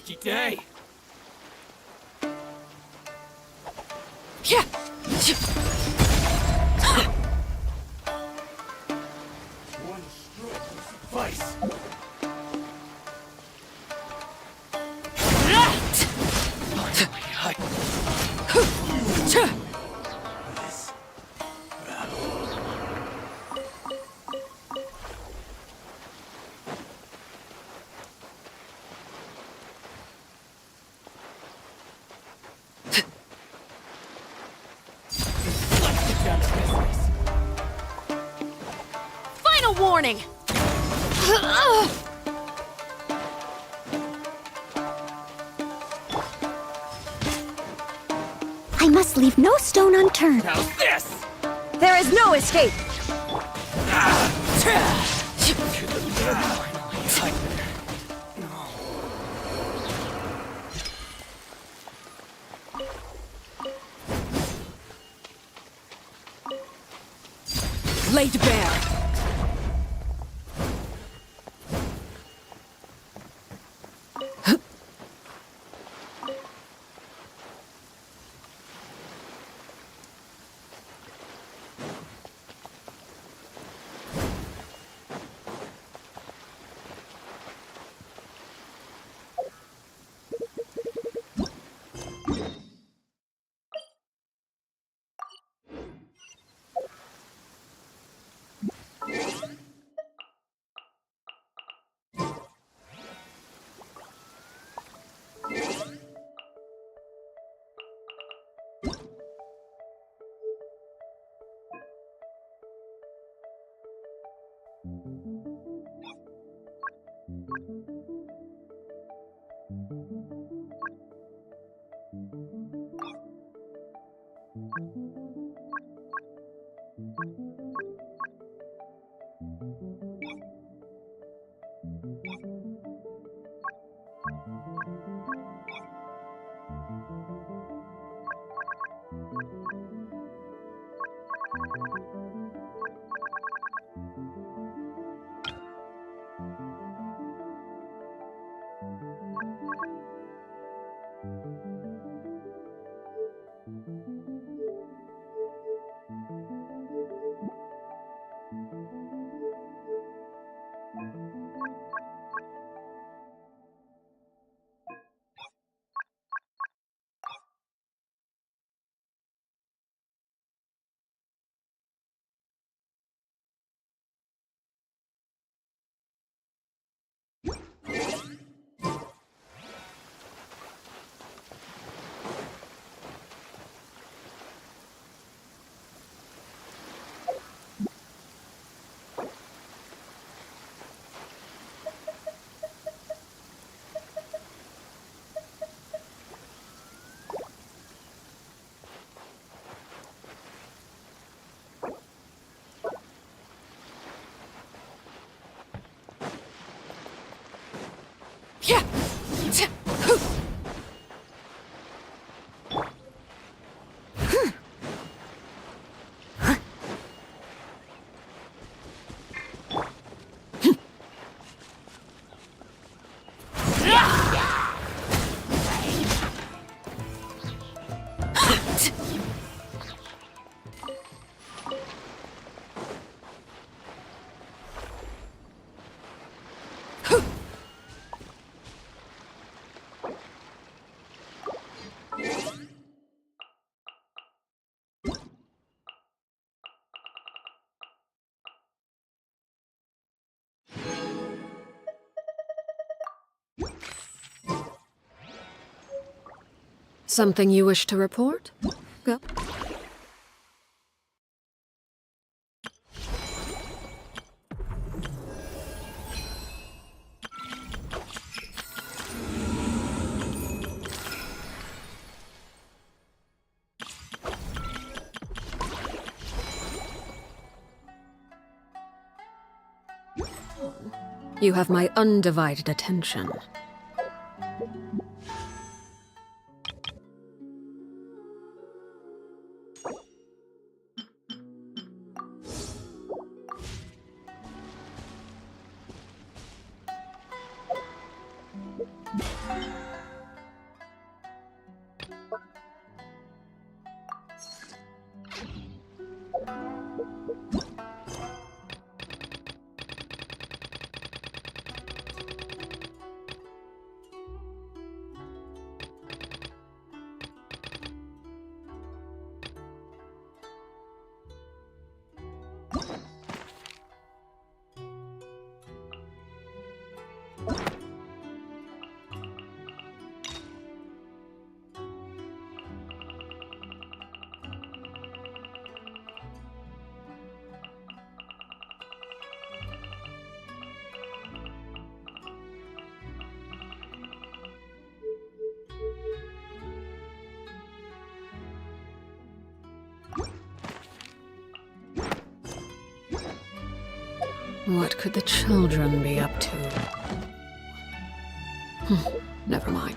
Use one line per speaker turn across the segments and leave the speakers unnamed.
Lucky day.
Yeah.
One stroke will suffice.
Final warning.
I must leave no stone unturned.
How's this?
There is no escape.
Laid bare. Yeah. Something you wish to report? Go. You have my undivided attention. What could the children be up to? Never mind.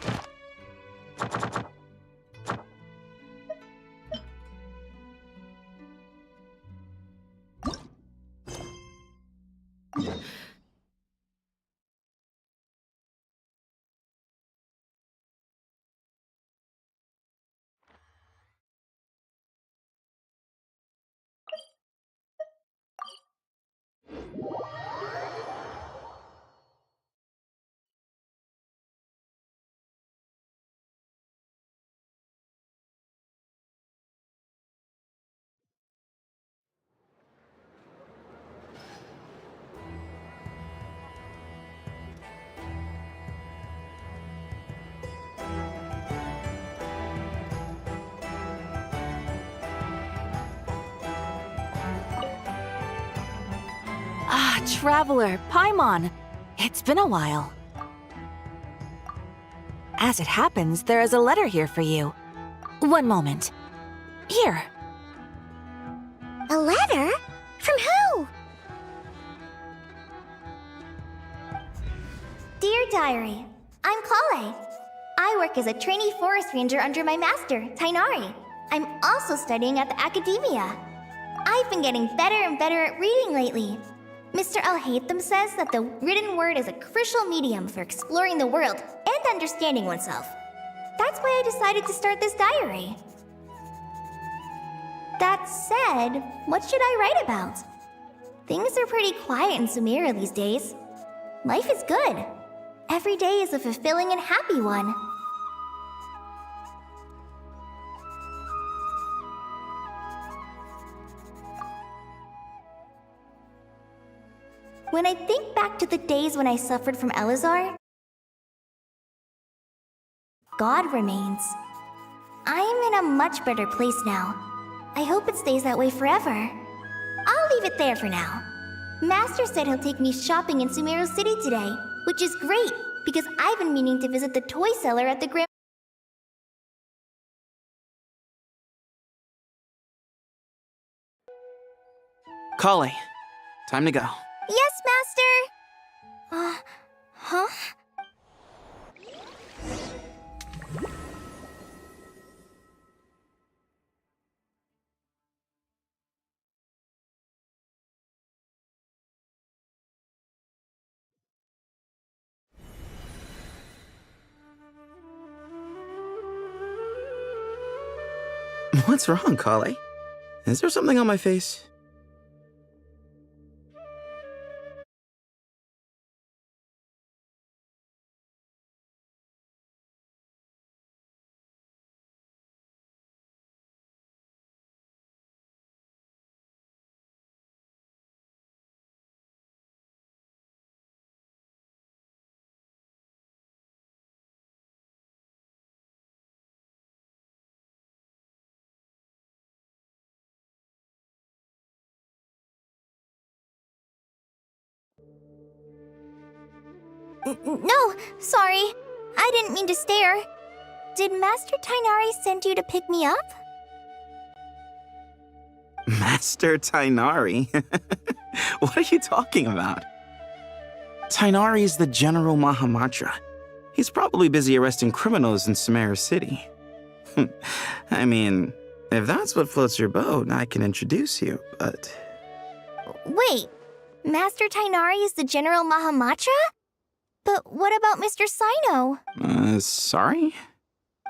Ah, Traveler, Paimon. It's been a while. As it happens, there is a letter here for you. One moment. Here.
A letter? From who?
Dear Diary, I'm Kale. I work as a trainee forest ranger under my master, Tainari. I'm also studying at the academia. I've been getting better and better at reading lately. Mr. Al-Haytham says that the written word is a crucial medium for exploring the world and understanding oneself. That's why I decided to start this diary. That said, what should I write about? Things are pretty quiet in Sumeria these days. Life is good. Every day is a fulfilling and happy one. When I think back to the days when I suffered from Elazar, God remains. I am in a much better place now. I hope it stays that way forever. I'll leave it there for now. Master said he'll take me shopping in Sumeru City today, which is great, because I've been meaning to visit the toy seller at the Grim.
Kale, time to go.
Yes, Master! Huh?
What's wrong, Kale? Is there something on my face?
No, sorry. I didn't mean to stare. Did Master Tainari send you to pick me up?
Master Tainari? What are you talking about? Tainari is the General Mahamatra. He's probably busy arresting criminals in Sumeru City. I mean, if that's what floats your boat, I can introduce you, but...
Wait, Master Tainari is the General Mahamatra? But what about Mr. Sino?
Sorry?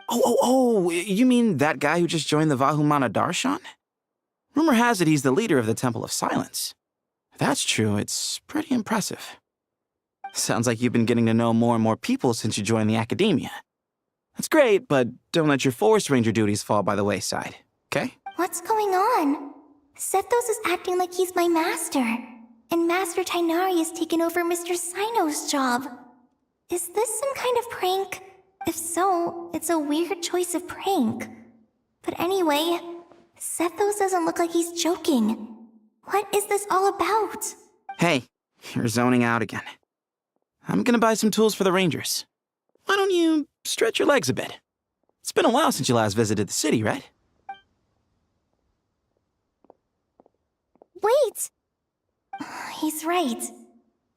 Oh, you mean that guy who just joined the Vahumana Darshan? Rumor has it he's the leader of the Temple of Silence. If that's true, it's pretty impressive. Sounds like you've been getting to know more and more people since you joined the academia. That's great, but don't let your forest ranger duties fall by the wayside, okay?
What's going on? Sethos is acting like he's my master, and Master Tainari has taken over Mr. Sino's job. Is this some kind of prank? If so, it's a weird choice of prank. But anyway, Sethos doesn't look like he's joking. What is this all about?
Hey, you're zoning out again. I'm gonna buy some tools for the rangers. Why don't you stretch your legs a bit? It's been a while since you last visited the city, right?
Wait! He's right.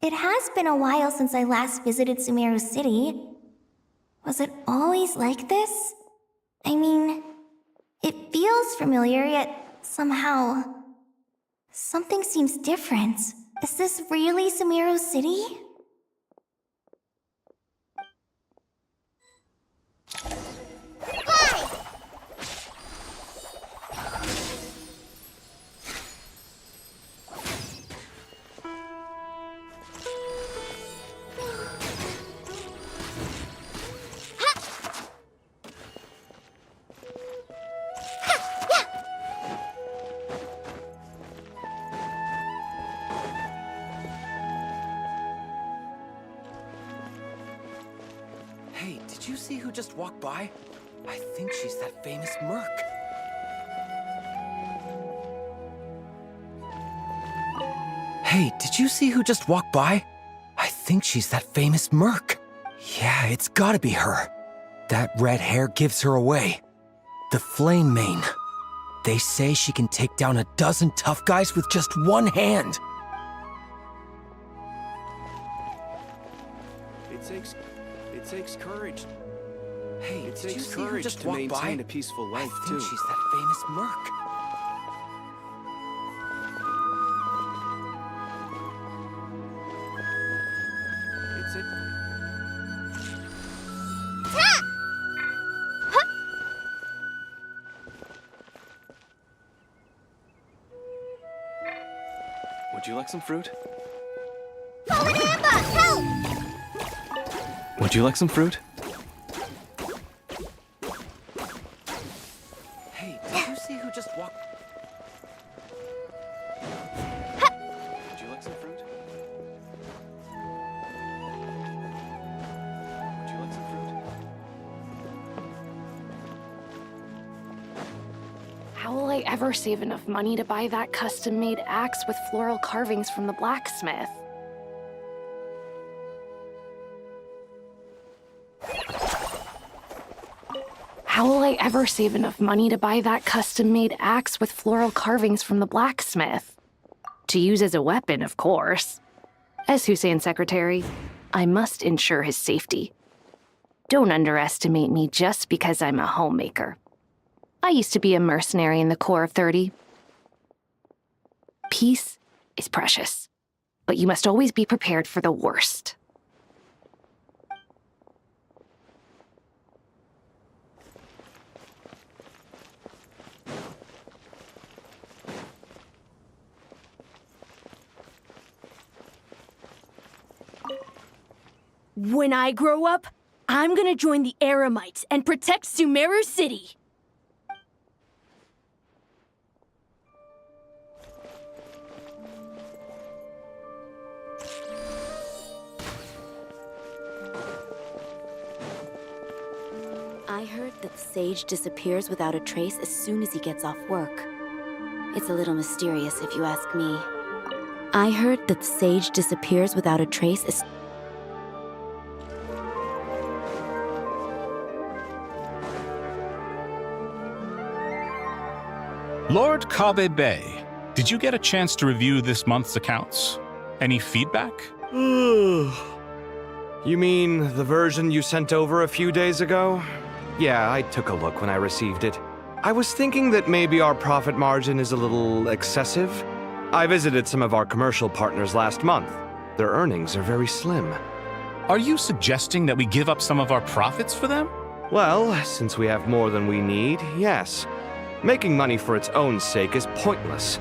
It has been a while since I last visited Sumeru City. Was it always like this? I mean, it feels familiar, yet somehow... something seems different. Is this really Sumeru City?
Hey, did you see who just walked by? I think she's that famous merc. Hey, did you see who just walked by? I think she's that famous merc. Yeah, it's gotta be her. That red hair gives her away. The Flame Mane. They say she can take down a dozen tough guys with just one hand.
It takes courage.
Hey,
It
did you
takes
see who
courage
just
to
walked by?
maintain a peaceful life,
I
too.
think she's that famous merc.
It's a... Would you like some fruit? Would you like some fruit?
Hey, did you see who just walked?
Would you like some fruit? Would you like some fruit?
How will I ever save enough money to buy that custom-made axe with floral carvings from the blacksmith? How will I ever save enough money to buy that custom-made axe with floral carvings from the blacksmith? To use as a weapon, of course. As Hussein's secretary, I must ensure his safety. Don't underestimate me just because I'm a homemaker. I used to be a mercenary in the Corps of 30. Peace is precious, but you must always be prepared for the worst.
When I grow up, I'm gonna join the Eremites and protect Sumeru City.
I heard that the sage disappears without a trace as soon as he gets off work. It's a little mysterious if you ask me. I heard that the sage disappears without a trace as...
Lord Kabe Bay, did you get a chance to review this month's accounts? Any feedback?
You mean the version you sent over a few days ago? Yeah, I took a look when I received it. I was thinking that maybe our profit margin is a little excessive. I visited some of our commercial partners last month. Their earnings are very slim.
Are you suggesting that we give up some of our profits for them?
Well, since we have more than we need, yes. Making money for its own sake is pointless.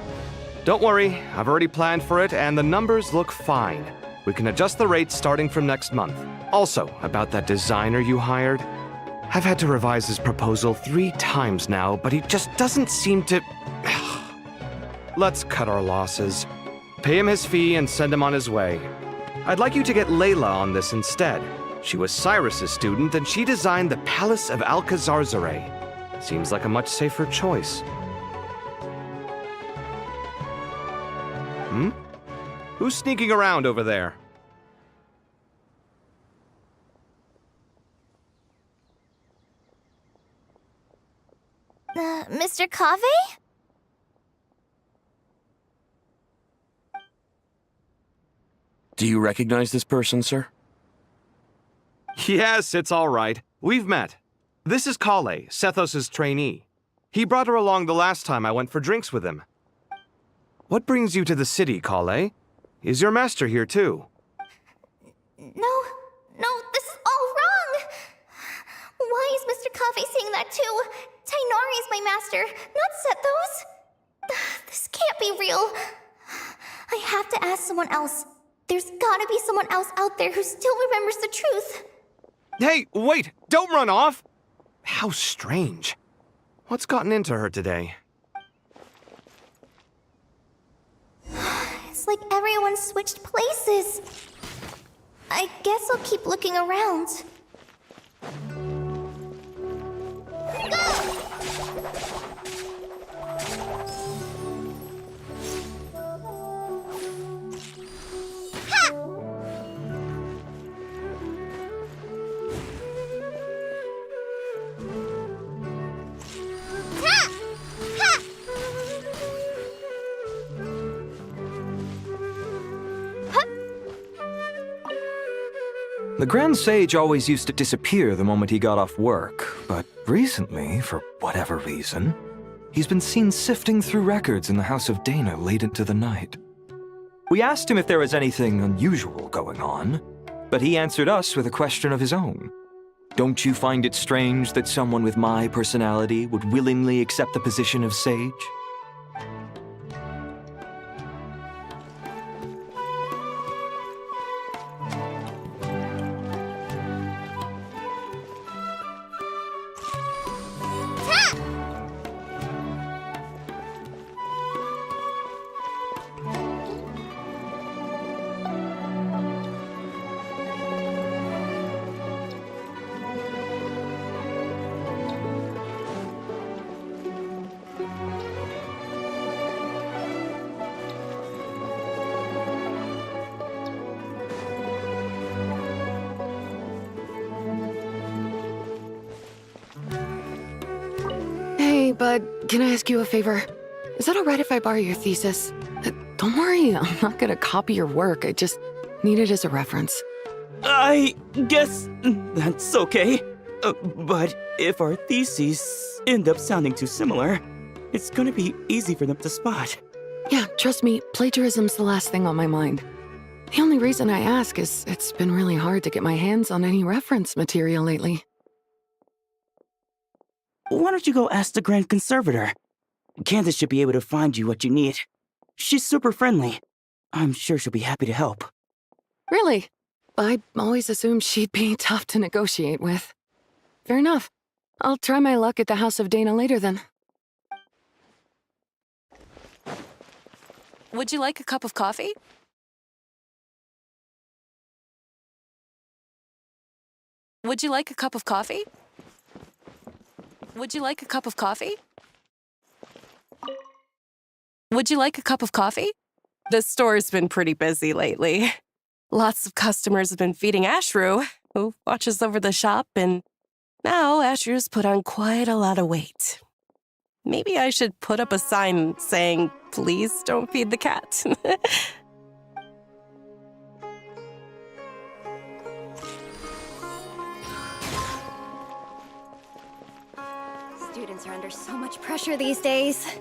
Don't worry, I've already planned for it, and the numbers look fine. We can adjust the rates starting from next month. Also, about that designer you hired, I've had to revise his proposal 3 times now, but he just doesn't seem to... Let's cut our losses. Pay him his fee and send him on his way. I'd like you to get Layla on this instead. She was Cyrus's student, and she designed the Palace of Alcazarzare. Seems like a much safer choice. Who's sneaking around over there?
Mr. Kave?
Do you recognize this person, sir?
Yes, it's all right. We've met. This is Kale, Sethos' trainee. He brought her along the last time I went for drinks with him. What brings you to the city, Kale? Is your master here too?
No, this is all wrong! Why is Mr. Kave saying that too? Tainari is my master, not Sethos. This can't be real. I have to ask someone else. There's gotta be someone else out there who still remembers the truth.
Hey, wait! Don't run off! How strange. What's gotten into her today?
It's like everyone switched places. I guess I'll keep looking around. Go!
The Grand Sage always used to disappear the moment he got off work, but recently, for whatever reason, he's been seen sifting through records in the House of Dana late into the night. We asked him if there was anything unusual going on, but he answered us with a question of his own. Don't you find it strange that someone with my personality would willingly accept the position of sage?
Hey, bud, can I ask you a favor? Is that alright if I borrow your thesis? Don't worry, I'm not gonna copy your work. I just need it as a reference.
I guess that's okay. But if our theses end up sounding too similar, it's gonna be easy for them to spot.
Yeah, trust me, plagiarism's the last thing on my mind. The only reason I ask is it's been really hard to get my hands on any reference material lately.
Why don't you go ask the Grand Conservator? Candace should be able to find you what you need. She's super friendly. I'm sure she'll be happy to help.
Really? I always assumed she'd be tough to negotiate with. Fair enough. I'll try my luck at the House of Dana later then. Would you like a cup of coffee? Would you like a cup of coffee? Would you like a cup of coffee? Would you like a cup of coffee? The store's been pretty busy lately. Lots of customers have been feeding Ashru, who watches over the shop, and now Ashru's put on quite a lot of weight. Maybe I should put up a sign saying, "Please don't feed the cat."
Students are under so much pressure these days.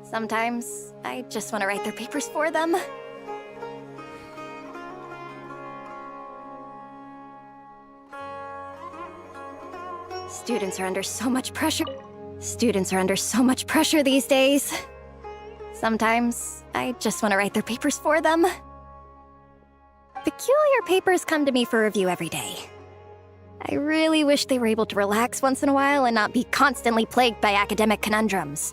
Sometimes I just want to write their papers for them. Students are under so much pressure. Students are under so much pressure these days. Sometimes I just want to write their papers for them. Peculiar papers come to me for review every day. I really wish they were able to relax once in a while and not be constantly plagued by academic conundrums.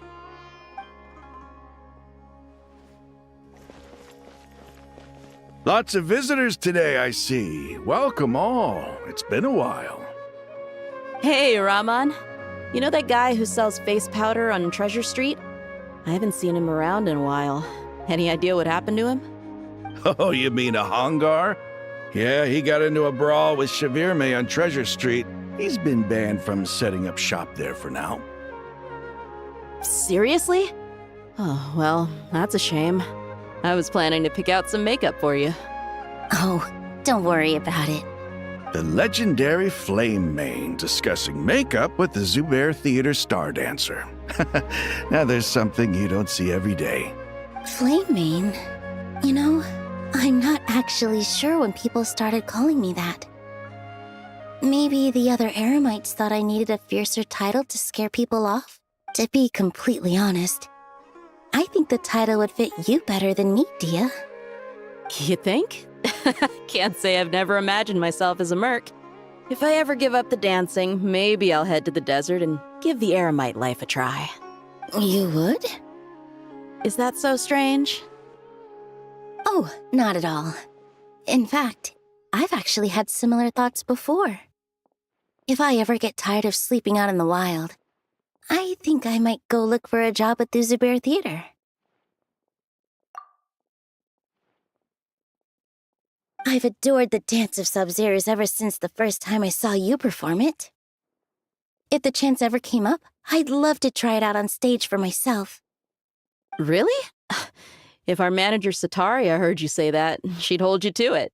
Lots of visitors today, I see. Welcome all. It's been a while.
Hey, Rahman. You know that guy who sells face powder on Treasure Street? I haven't seen him around in a while. Any idea what happened to him?
Oh, you mean a Hongar? Yeah, he got into a brawl with Shavirme on Treasure Street. He's been banned from setting up shop there for now.
Seriously? Oh, well, that's a shame. I was planning to pick out some makeup for you. Oh, don't worry about it.
The legendary Flame Mane discussing makeup with the Zubair Theater star dancer. Now there's something you don't see every day.
Flame Mane? You know, I'm not actually sure when people started calling me that. Maybe the other Eremites thought I needed a fiercer title to scare people off? To be completely honest, I think the title would fit you better than me, Dia.
You think? Can't say I've never imagined myself as a merc. If I ever give up the dancing, maybe I'll head to the desert and give the Eremite life a try.
You would?
Is that so strange?
Oh, not at all. In fact, I've actually had similar thoughts before. If I ever get tired of sleeping out in the wild, I think I might go look for a job at the Zubair Theater. I've adored the dance of Sub-Zeros ever since the first time I saw you perform it. If the chance ever came up, I'd love to try it out on stage for myself.
Really? If our manager Sataria heard you say that, she'd hold you to it.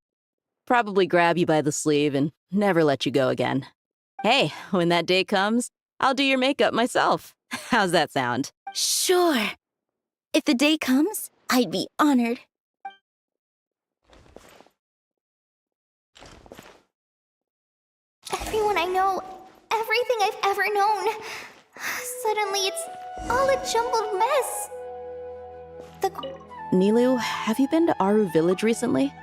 Probably grab you by the sleeve and never let you go again. Hey, when that day comes, I'll do your makeup myself. How's that sound?
Sure. If the day comes, I'd be honored.
Everyone I know, everything I've ever known. Suddenly it's all a jumbled mess.
Nilu, have you been to Aru Village recently?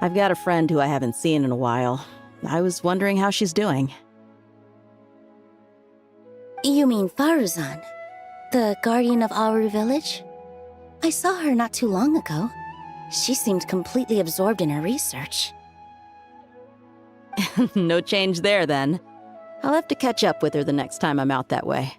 I've got a friend who I haven't seen in a while. I was wondering how she's doing.
You mean Faruzan, the guardian of Aru Village? I saw her not too long ago. She seemed completely absorbed in her research.
No change there, then. I'll have to catch up with her the next time I'm out that way.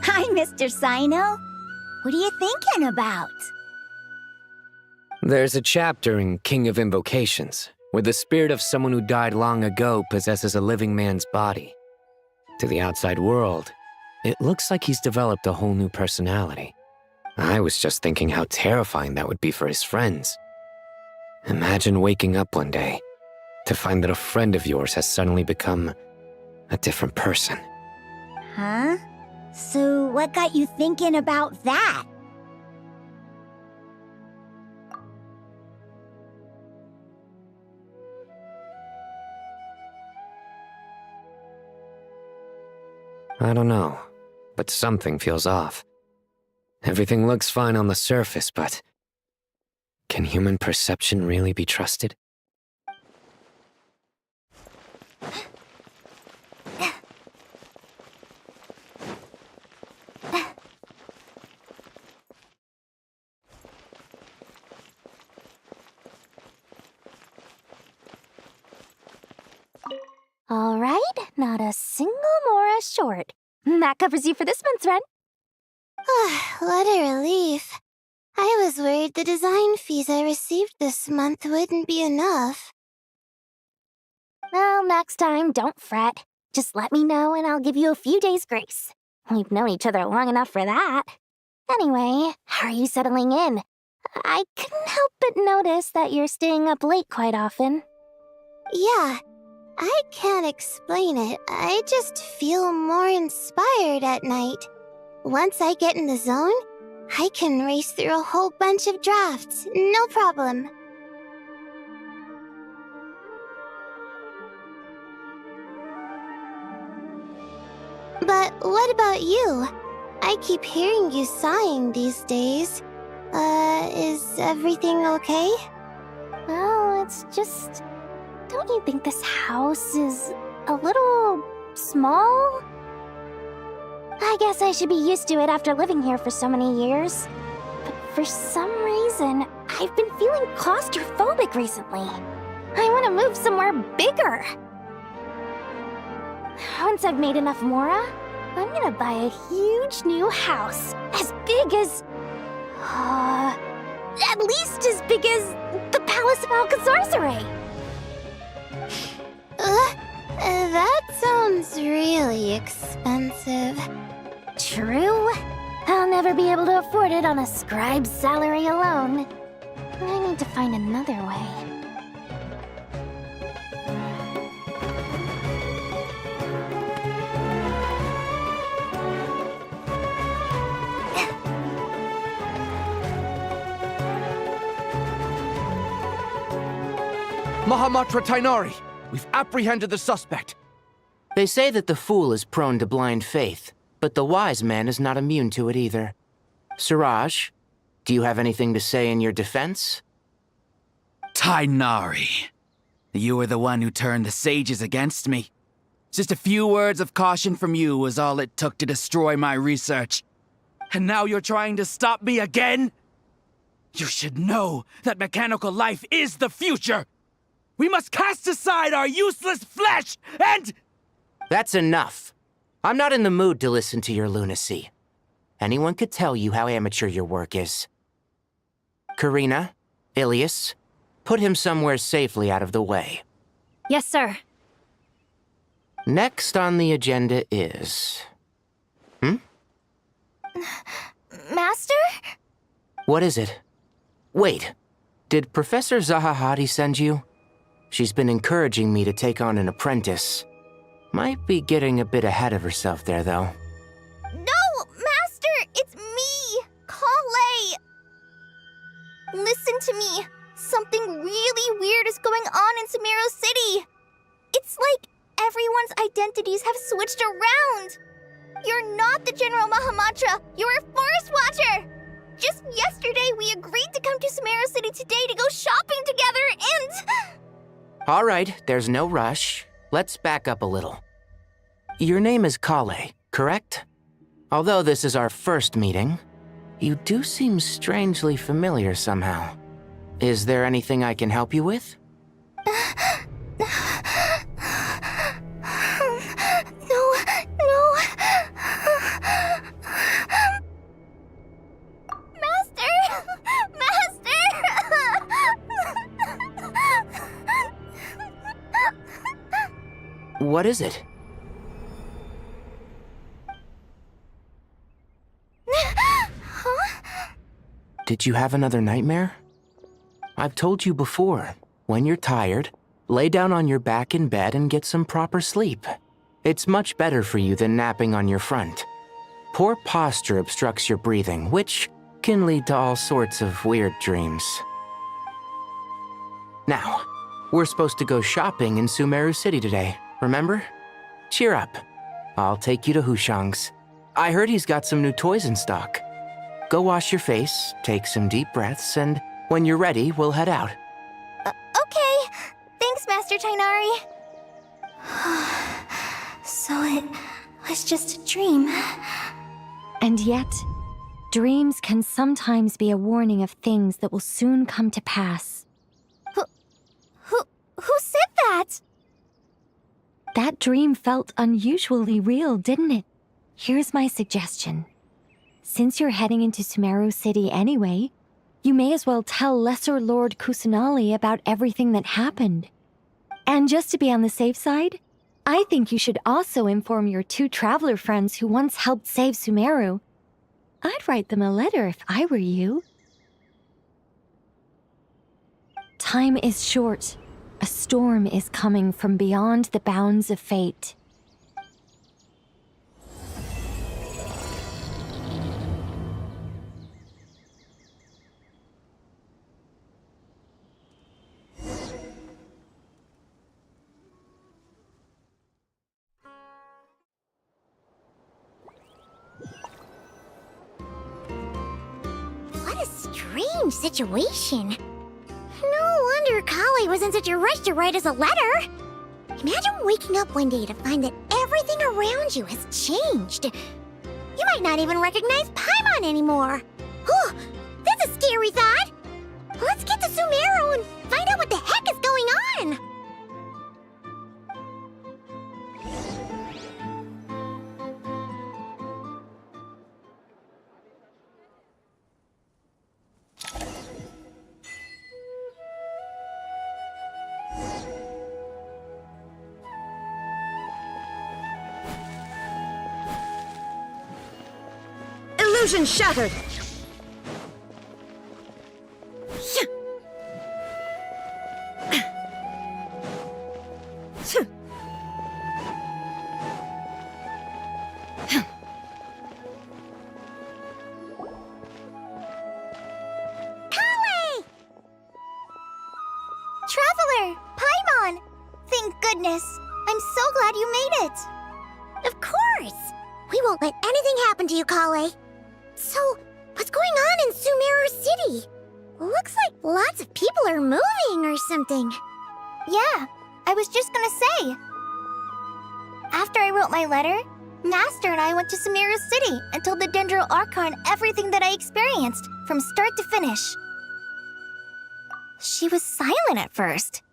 Hi, Mr. Sino. What are you thinking about?
There's a chapter in King of Invocations where the spirit of someone who died long ago possesses a living man's body. To the outside world, it looks like he's developed a whole new personality. I was just thinking how terrifying that would be for his friends. Imagine waking up one day to find that a friend of yours has suddenly become a different person.
Huh? So what got you thinking about that?
I don't know, but something feels off. Everything looks fine on the surface, but can human perception really be trusted?
All right, not a single Mora short. That covers you for this month's rent.
What a relief. I was worried the design fees I received this month wouldn't be enough.
Well, next time, don't fret. Just let me know and I'll give you a few days' grace. We've known each other long enough for that. Anyway, how are you settling in? I couldn't help but notice that you're staying up late quite often.
Yeah, I can't explain it. I just feel more inspired at night. Once I get in the zone, I can race through a whole bunch of drafts, no problem. But what about you? I keep hearing you sighing these days. Is everything okay?
Well, it's just... Don't you think this house is a little small? I guess I should be used to it after living here for so many years. But for some reason, I've been feeling claustrophobic recently. I want to move somewhere bigger. Once I've made enough Mora, I'm gonna buy a huge new house. As big as... at least as big as the Palace of Alcazarzaray.
That sounds really expensive.
True. I'll never be able to afford it on a scribe's salary alone. I need to find another way.
Mahamatra Tainari, we've apprehended the suspect. They say that the fool is prone to blind faith, but the wise man is not immune to it either. Suraj, do you have anything to say in your defense?
Tainari, you were the one who turned the sages against me. Just a few words of caution from you was all it took to destroy my research. And now you're trying to stop me again? You should know that mechanical life is the future! We must cast aside our useless flesh and...
That's enough. I'm not in the mood to listen to your lunacy. Anyone could tell you how amateur your work is. Karina, Ilias, put him somewhere safely out of the way.
Yes, sir.
Next on the agenda is...
Master?
What is it? Wait, did Professor Zahahati send you? She's been encouraging me to take on an apprentice. Might be getting a bit ahead of herself there, though.
No, Master! It's me! Kale! Listen to me. Something really weird is going on in Sumeru City. It's like everyone's identities have switched around. You're not the General Mahamatra. You're a Forest Watcher. Just yesterday, we agreed to come to Sumeru City today to go shopping together and...
All right, there's no rush. Let's back up a little. Your name is Kale, correct? Although this is our first meeting, you do seem strangely familiar somehow. Is there anything I can help you with?
No.
What is it? Did you have another nightmare? I've told you before, when you're tired, lay down on your back in bed and get some proper sleep. It's much better for you than napping on your front. Poor posture obstructs your breathing, which can lead to all sorts of weird dreams. Now, we're supposed to go shopping in Sumeru City today, remember? Cheer up. I'll take you to Hushang's. I heard he's got some new toys in stock. Go wash your face, take some deep breaths, and when you're ready, we'll head out.
Okay. Thanks, Master Tainari. So it was just a dream.
And yet, dreams can sometimes be a warning of things that will soon come to pass.
Who said that?
That dream felt unusually real, didn't it? Here's my suggestion. Since you're heading into Sumeru City anyway, you may as well tell Lesser Lord Kusanali about everything that happened. And just to be on the safe side, I think you should also inform your 2 traveler friends who once helped save Sumeru. I'd write them a letter if I were you. Time is short. A storm is coming from beyond the bounds of fate.
What a strange situation. No wonder Kale was in such a rush to write us a letter. Imagine waking up one day to find that everything around you has changed. You might not even recognize Paimon anymore. Oh, that's a scary thought. Let's get to Sumeru and find out what the heck is going on.
Illusion shattered!
Traveler! Paimon! Thank goodness. I'm so glad you made it.
Of course! We won't let anything happen to you, Kale. So, what's going on in Sumeru City? Looks like lots of people are moving or something.
Yeah, I was just gonna say. After I wrote my letter, Master and I went to Sumeru City and told the Dendro Archon everything that I experienced, from start to finish. She was silent at first.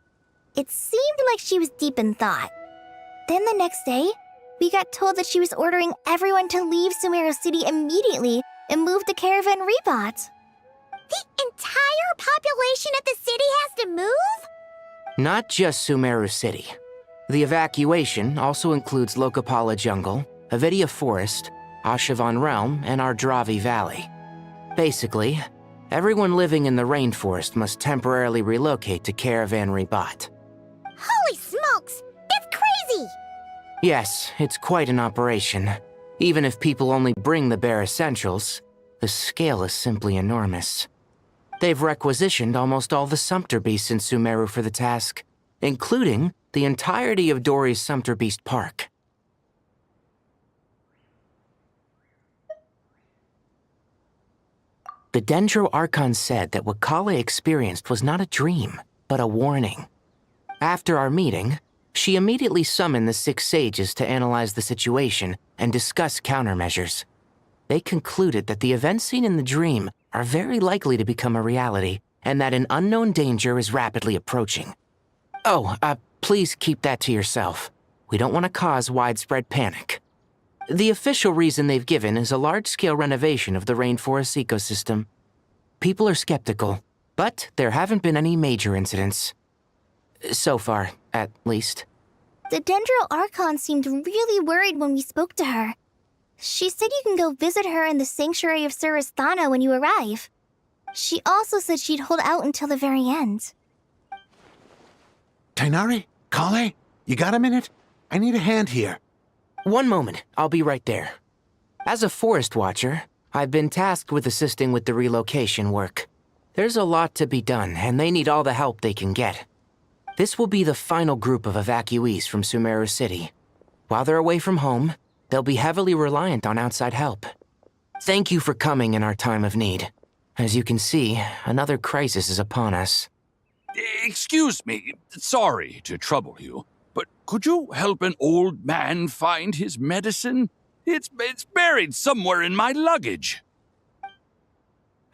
It seemed like she was deep in thought. Then the next day, we got told that she was ordering everyone to leave Sumeru City immediately and move to Caravan Rebot.
The entire population of the city has to move?
Not just Sumeru City. The evacuation also includes Lokapala Jungle, Avidia Forest, Ashavan Realm, and Ardravi Valley. Basically, everyone living in the rainforest must temporarily relocate to Caravan Rebot.
Holy smokes! That's crazy!
Yes, it's quite an operation. Even if people only bring the bare essentials, the scale is simply enormous. They've requisitioned almost all the Sumpter Beasts in Sumeru for the task, including the entirety of Dori's Sumpter Beast Park. The Dendro Archon said that what Kale experienced was not a dream, but a warning. After our meeting, she immediately summoned the 6 sages to analyze the situation and discuss countermeasures. They concluded that the events seen in the dream are very likely to become a reality, and that an unknown danger is rapidly approaching. Oh, please keep that to yourself. We don't want to cause widespread panic. The official reason they've given is a large-scale renovation of the rainforest ecosystem. People are skeptical, but there haven't been any major incidents. So far, at least.
The Dendro Archon seemed really worried when we spoke to her. She said you can go visit her in the Sanctuary of Surasthana when you arrive. She also said she'd hold out until the very end.
Tainari? Kale? You got a minute? I need a hand here.
One moment, I'll be right there. As a forest watcher, I've been tasked with assisting with the relocation work. There's a lot to be done, and they need all the help they can get. This will be the final group of evacuees from Sumeru City. While they're away from home, they'll be heavily reliant on outside help. Thank you for coming in our time of need. As you can see, another crisis is upon us.
Excuse me, sorry to trouble you, but could you help an old man find his medicine? It's buried somewhere in my luggage.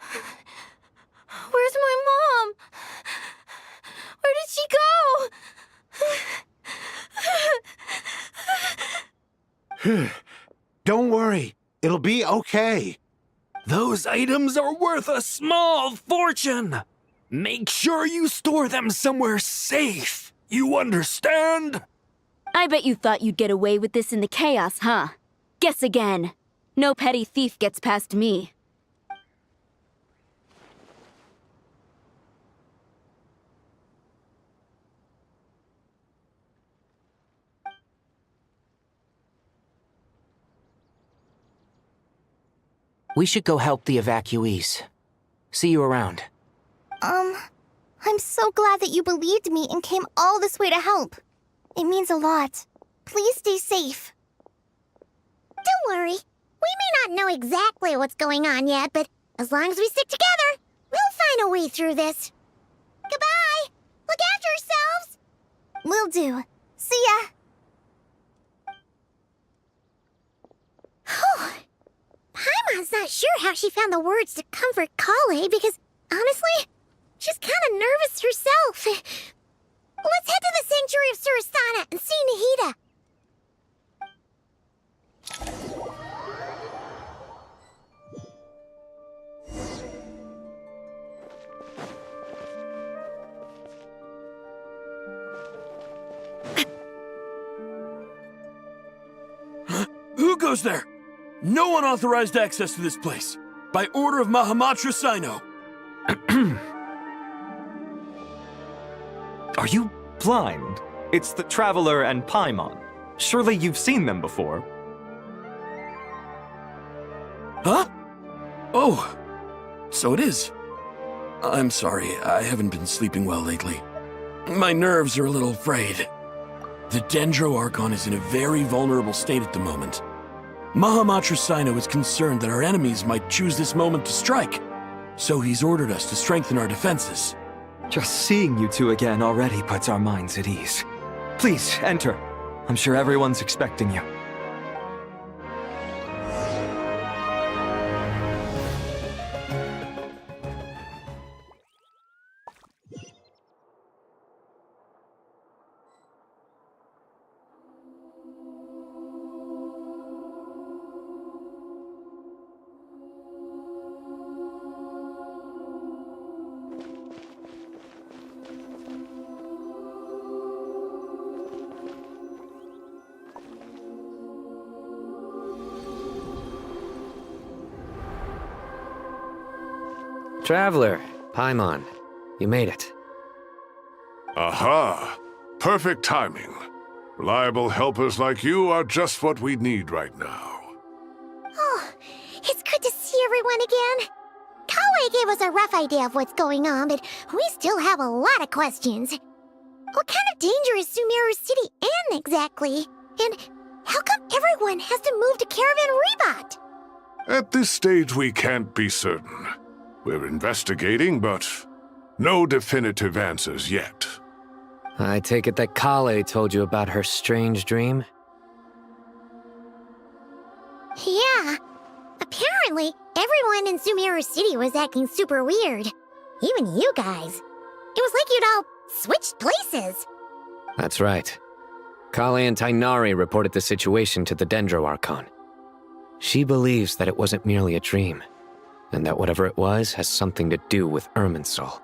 Where's my mom? Where did she go?
Don't worry, it'll be okay.
Those items are worth a small fortune. Make sure you store them somewhere safe. You understand?
I bet you thought you'd get away with this in the chaos, huh? Guess again. No petty thief gets past me.
We should go help the evacuees. See you around.
I'm so glad that you believed me and came all this way to help. It means a lot. Please stay safe.
Don't worry. We may not know exactly what's going on yet, but as long as we stick together, we'll find a way through this. Goodbye! Look after yourselves!
Will do. See ya!
Whew. Paimon's not sure how she found the words to comfort Kale because, honestly, she's kind of nervous herself. Let's head to the Sanctuary of Surasthana and see Nahida.
Who goes there?
No unauthorized access to this place. By order of Mahamatra Sino.
Are you blind? It's the Traveler and Paimon. Surely you've seen them before.
Huh? Oh, so it is. I'm sorry, I haven't been sleeping well lately. My nerves are a little frayed. The Dendro Archon is in a very vulnerable state at the moment. Mahamatra Sino is concerned that our enemies might choose this moment to strike, so he's ordered us to strengthen our defenses.
Just seeing you two again already puts our minds at ease. Please, enter. I'm sure everyone's expecting you.
Traveler, Paimon, you made it.
Aha! Perfect timing. Reliable helpers like you are just what we need right now.
Oh, it's good to see everyone again. Kawe gave us a rough idea of what's going on, but we still have a lot of questions. What kind of danger is Sumeru City in exactly? And how come everyone has to move to Caravan Rebot?
At this stage, we can't be certain. We're investigating, but no definitive answers yet.
I take it that Kale told you about her strange dream?
Yeah. Apparently, everyone in Sumeru City was acting super weird. Even you guys. It was like you'd all switched places.
That's right. Kale and Tainari reported the situation to the Dendro Archon. She believes that it wasn't merely a dream, and that whatever it was has something to do with Irminsul.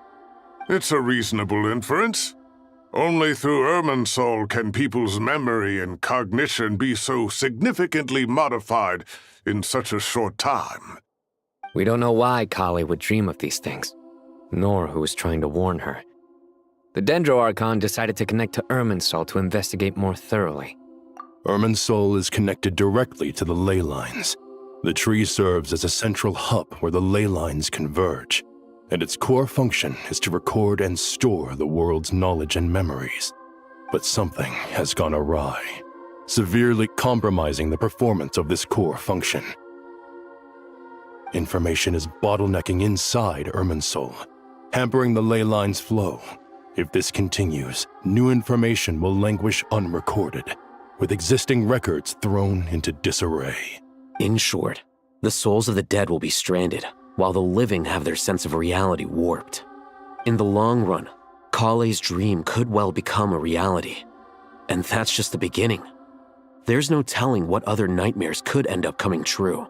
It's a reasonable inference. Only through Irminsul can people's memory and cognition be so significantly modified in such a short time.
We don't know why Kale would dream of these things, nor who was trying to warn her. The Dendro Archon decided to connect to Irminsul to investigate more thoroughly.
Irminsul is connected directly to the ley lines. The tree serves as a central hub where the ley lines converge, and its core function is to record and store the world's knowledge and memories. But something has gone awry, severely compromising the performance of this core function. Information is bottlenecking inside Irminsul, hampering the ley lines' flow. If this continues, new information will languish unrecorded, with existing records thrown into disarray.
In short, the souls of the dead will be stranded, while the living have their sense of reality warped. In the long run, Kale's dream could well become a reality. And that's just the beginning. There's no telling what other nightmares could end up coming true.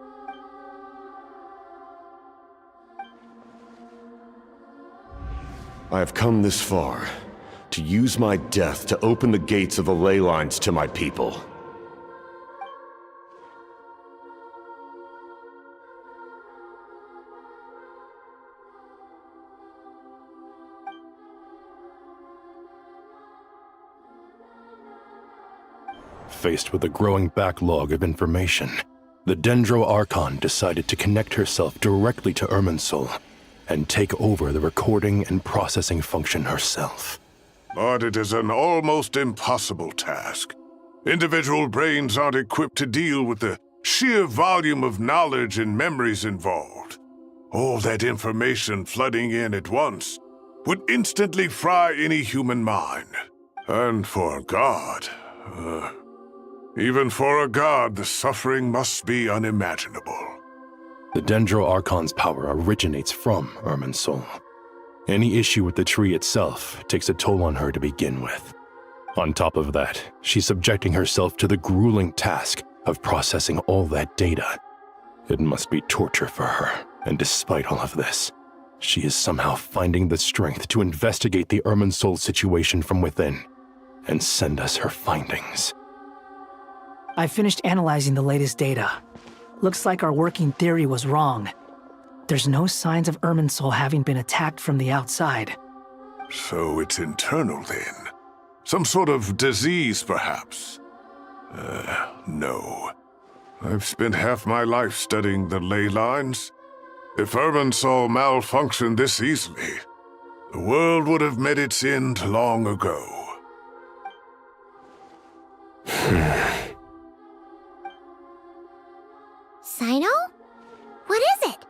I have come this far, to use my death to open the gates of the ley lines to my people.
Faced with a growing backlog of information, the Dendro Archon decided to connect herself directly to Irminsul and take over the recording and processing function herself.
But it is an almost impossible task. Individual brains aren't equipped to deal with the sheer volume of knowledge and memories involved. All that information flooding in at once would instantly fry any human mind. And for a god, even for a god, the suffering must be unimaginable.
The Dendro Archon's power originates from Irminsul. Any issue with the tree itself takes a toll on her to begin with. On top of that, she's subjecting herself to the grueling task of processing all that data. It must be torture for her, and despite all of this, she is somehow finding the strength to investigate the Irminsul situation from within and send us her findings.
I finished analyzing the latest data.
Looks like our working theory was wrong. There's no signs of Irminsul having been attacked from the outside.
So it's internal then? Some sort of disease, perhaps? No. I've spent half my life studying the ley lines. If Irminsul malfunctioned this easily, the world would have met its end long ago.
Sino? What is it?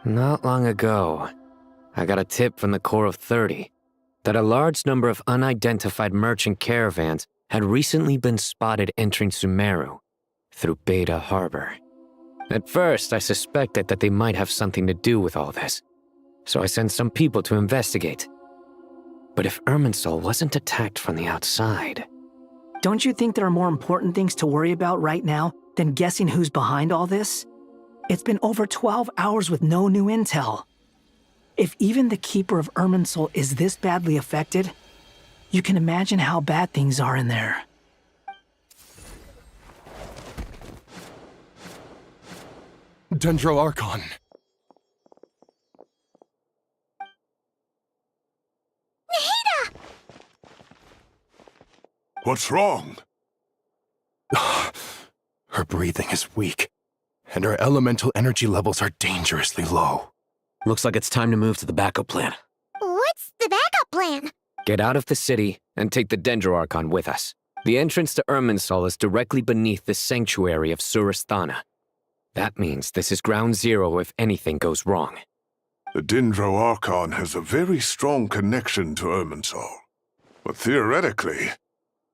Not long ago, I got a tip from the Corps of 30 that a large number of unidentified merchant caravans had recently been spotted entering Sumeru through Beta Harbor. At first, I suspected that they might have something to do with all this, so I sent some people to investigate. But if Irminsul wasn't attacked from the outside...
Don't you think there are more important things to worry about right now than guessing who's behind all this? It's been over 12 hours with no new intel. If even the Keeper of Irminsul is this badly affected, you can imagine how bad things are in there.
Dendro Archon.
Nahida!
What's wrong?
Her breathing is weak, and her elemental energy levels are dangerously low.
Looks like it's time to move to the backup plan.
What's the backup plan?
Get out of the city and take the Dendro Archon with us. The entrance to Irminsul is directly beneath the sanctuary of Surasthana. That means this is ground zero if anything goes wrong.
The Dendro Archon has a very strong connection to Irminsul. But theoretically,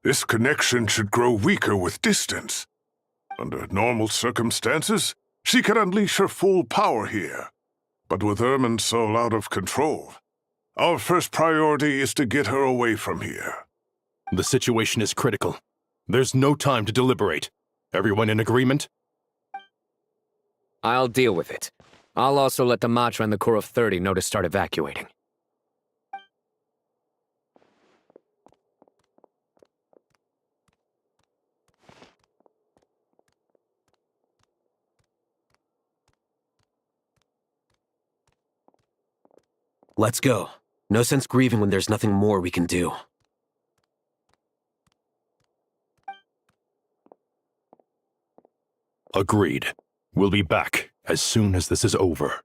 this connection should grow weaker with distance. Under normal circumstances, she could unleash her full power here. But with Irminsul out of control, our first priority is to get her away from here.
The situation is critical. There's no time to deliberate. Everyone in agreement?
I'll deal with it. I'll also let the Matra and the Corps of 30 know to start evacuating.
Let's go. No sense grieving when there's nothing more we can do.
Agreed. We'll be back as soon as this is over.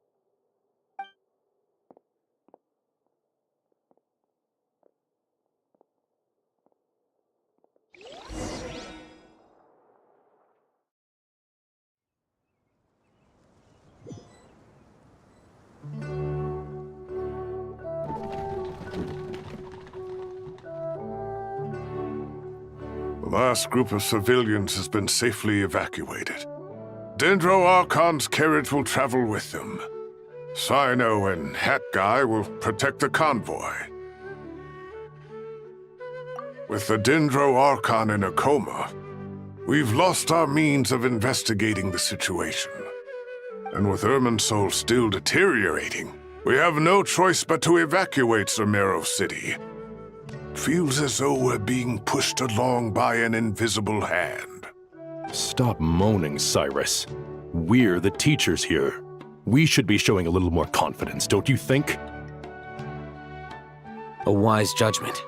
The last group of civilians has been safely evacuated. Dendro Archon's carriage will travel with them. Sino and Hat Guy will protect the convoy. With the Dendro Archon in a coma, we've lost our means of investigating the situation. And with Irminsul still deteriorating, we have no choice but to evacuate Sumeru City. Feels as though we're being pushed along by an invisible hand.
Stop moaning, Cyrus. We're the teachers here. We should be showing a little more confidence, don't you think?
A wise judgment.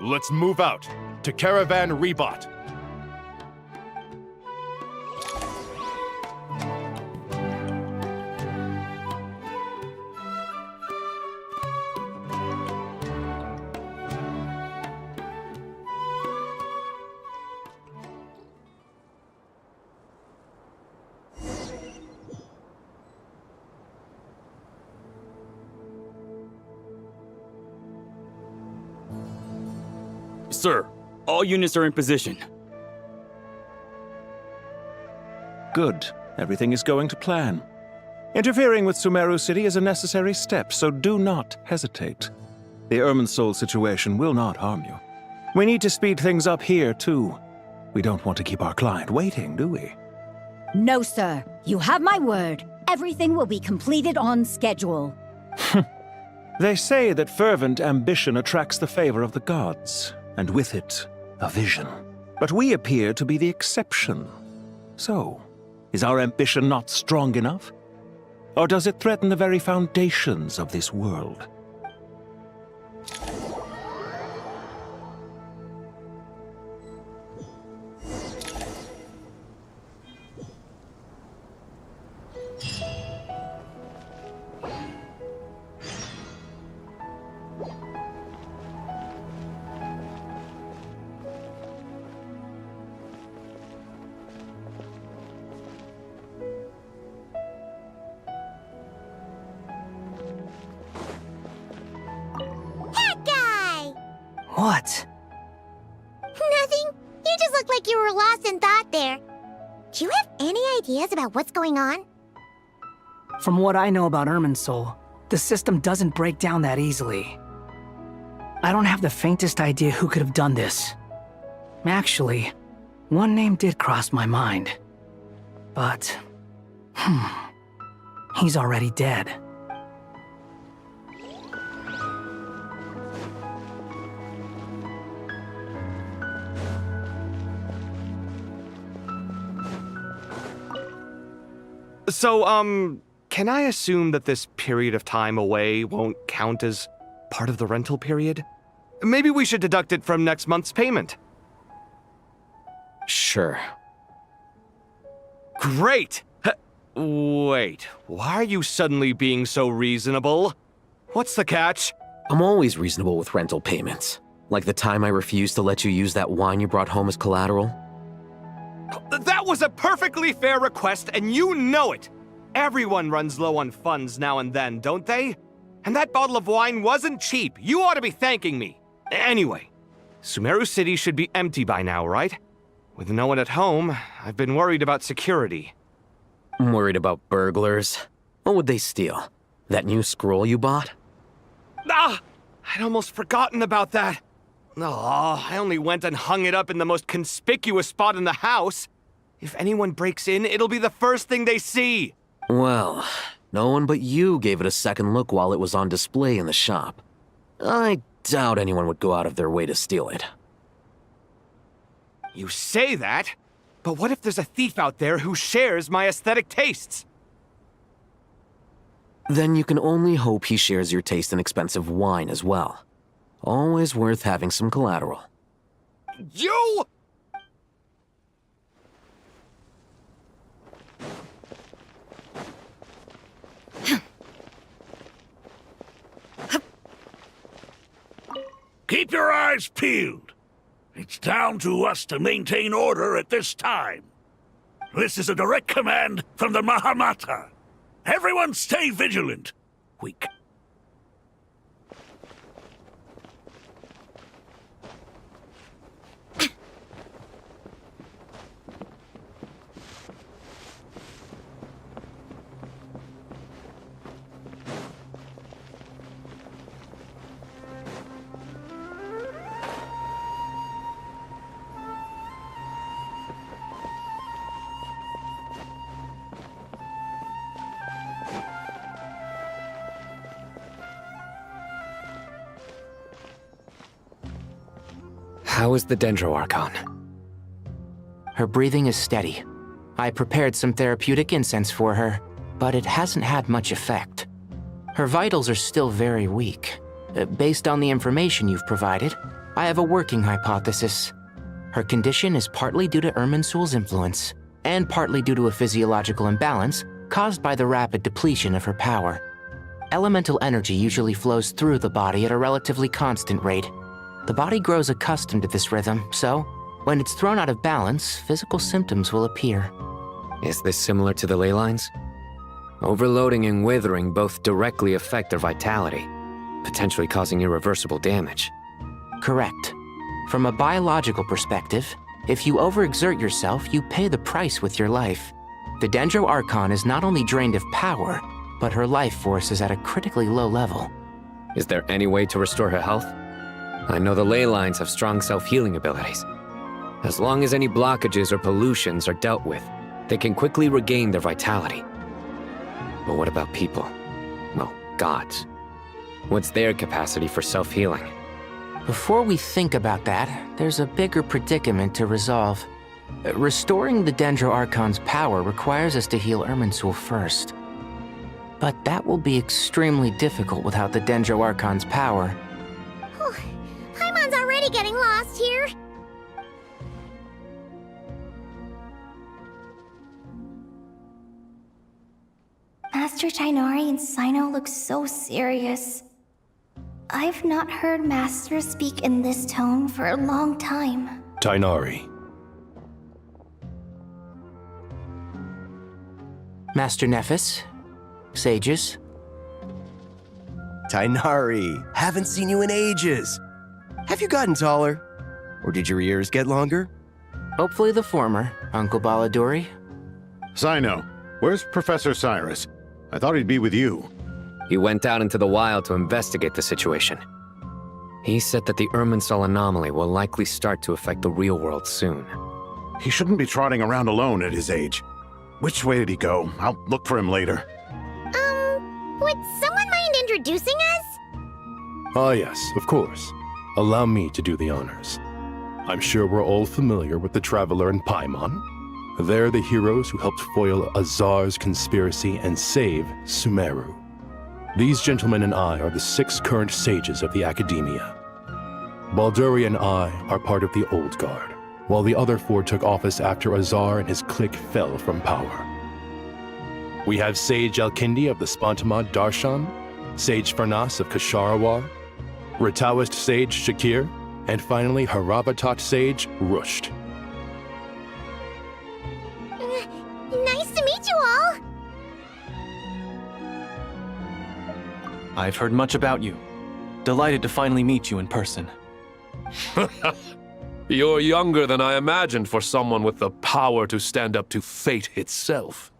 Let's move out to Caravan Rebot.
Sir, all units are in position.
Good. Everything is going to plan. Interfering with Sumeru City is a necessary step, so do not hesitate. The Irminsul situation will not harm you. We need to speed things up here, too. We don't want to keep our client waiting, do we?
No, sir. You have my word. Everything will be completed on schedule.
They say that fervent ambition attracts the favor of the gods, and with it, a vision. But we appear to be the exception. So, Is our ambition not strong enough? Or does it threaten the very foundations of this world?
What?
Nothing. You just looked like you were lost in thought there. Do you have any ideas about what's going on?
From what I know about Irminsul, the system doesn't break down that easily. I don't have the faintest idea who could have done this. Actually, one name did cross my mind. But, he's already dead.
So, can I assume that this period of time away won't count as part of the rental period? Maybe we should deduct it from next month's payment.
Sure.
Great! Wait, why are you suddenly being so reasonable? What's the catch?
I'm always reasonable with rental payments. Like the time I refused to let you use that wine you brought home as collateral.
That was a perfectly fair request, and you know it! Everyone runs low on funds now and then, don't they? And that bottle of wine wasn't cheap. You ought to be thanking me. Anyway, Sumeru City should be empty by now, right? With no one at home, I've been worried about security.
I'm worried about burglars. What would they steal? That new scroll you bought?
Ah! I'd almost forgotten about that. Oh, I only went and hung it up in the most conspicuous spot in the house. If anyone breaks in, it'll be the first thing they see.
Well, no one but you gave it a second look while it was on display in the shop. I doubt anyone would go out of their way to steal it.
You say that, but what if there's a thief out there who shares my aesthetic tastes?
Then you can only hope he shares your taste in expensive wine as well. Always worth having some collateral.
You!
Keep your eyes peeled. It's down to us to maintain order at this time. This is a direct command from the Mahamata. Everyone stay vigilant. We
How is the Dendroarchon?
Her breathing is steady. I prepared some therapeutic incense for her, but it hasn't had much effect. Her vitals are still very weak. Based on the information you've provided, I have a working hypothesis. Her condition is partly due to Irminsul's influence, and partly due to a physiological imbalance caused by the rapid depletion of her power. Elemental energy usually flows through the body at a relatively constant rate. The body grows accustomed to this rhythm, so when it's thrown out of balance, physical symptoms will appear.
Is this similar to the ley lines? Overloading and withering both directly affect their vitality, potentially causing irreversible damage.
Correct. From a biological perspective, if you overexert yourself, you pay the price with your life. The Dendroarchon is not only drained of power, but her life force is at a critically low level.
Is there any way to restore her health? I know the ley lines have strong self-healing abilities. As long as any blockages or pollutions are dealt with, they can quickly regain their vitality. But what about people? Well, gods. What's their capacity for self-healing?
Before we think about that, there's a bigger predicament to resolve. Restoring the Dendro Archon's power requires us to heal Irminsul first. But that will be extremely difficult without the Dendro Archon's power.
Paimon's already getting lost here.
Master Tainari and Sino look so serious. I've not heard Master speak in this tone for a long time.
Tainari.
Master Nephis? Sages?
Tainari, haven't seen you in ages. Have you gotten taller? Or did your ears get longer?
Hopefully the former, Uncle Baladuri.
Sino, where's Professor Cyrus? I thought he'd be with you.
He went out into the wild to investigate the situation. He said that the Irminsul anomaly will likely start to affect the real world soon.
He shouldn't be trotting around alone at his age. Which way did he go? I'll look for him later.
Would someone mind introducing us?
Ah yes, of course. Allow me to do the honors. I'm sure we're all familiar with the Traveler and Paimon. They're the heroes who helped foil Azar's conspiracy and save Sumeru. These gentlemen and I are the 6 current sages of the Academia. Balduri and I are part of the Old Guard, while the other 4 took office after Azar and his clique fell from power. We have Sage Alkindi of the Spantamad Darshan, Sage Farnas of Kasharawar, Ritaoist Sage Shakir, and finally Haravatat Sage Rusht.
Nice to meet you all!
I've heard much about you. Delighted to finally meet you in person.
You're younger than I imagined for someone with the power to stand up to fate itself.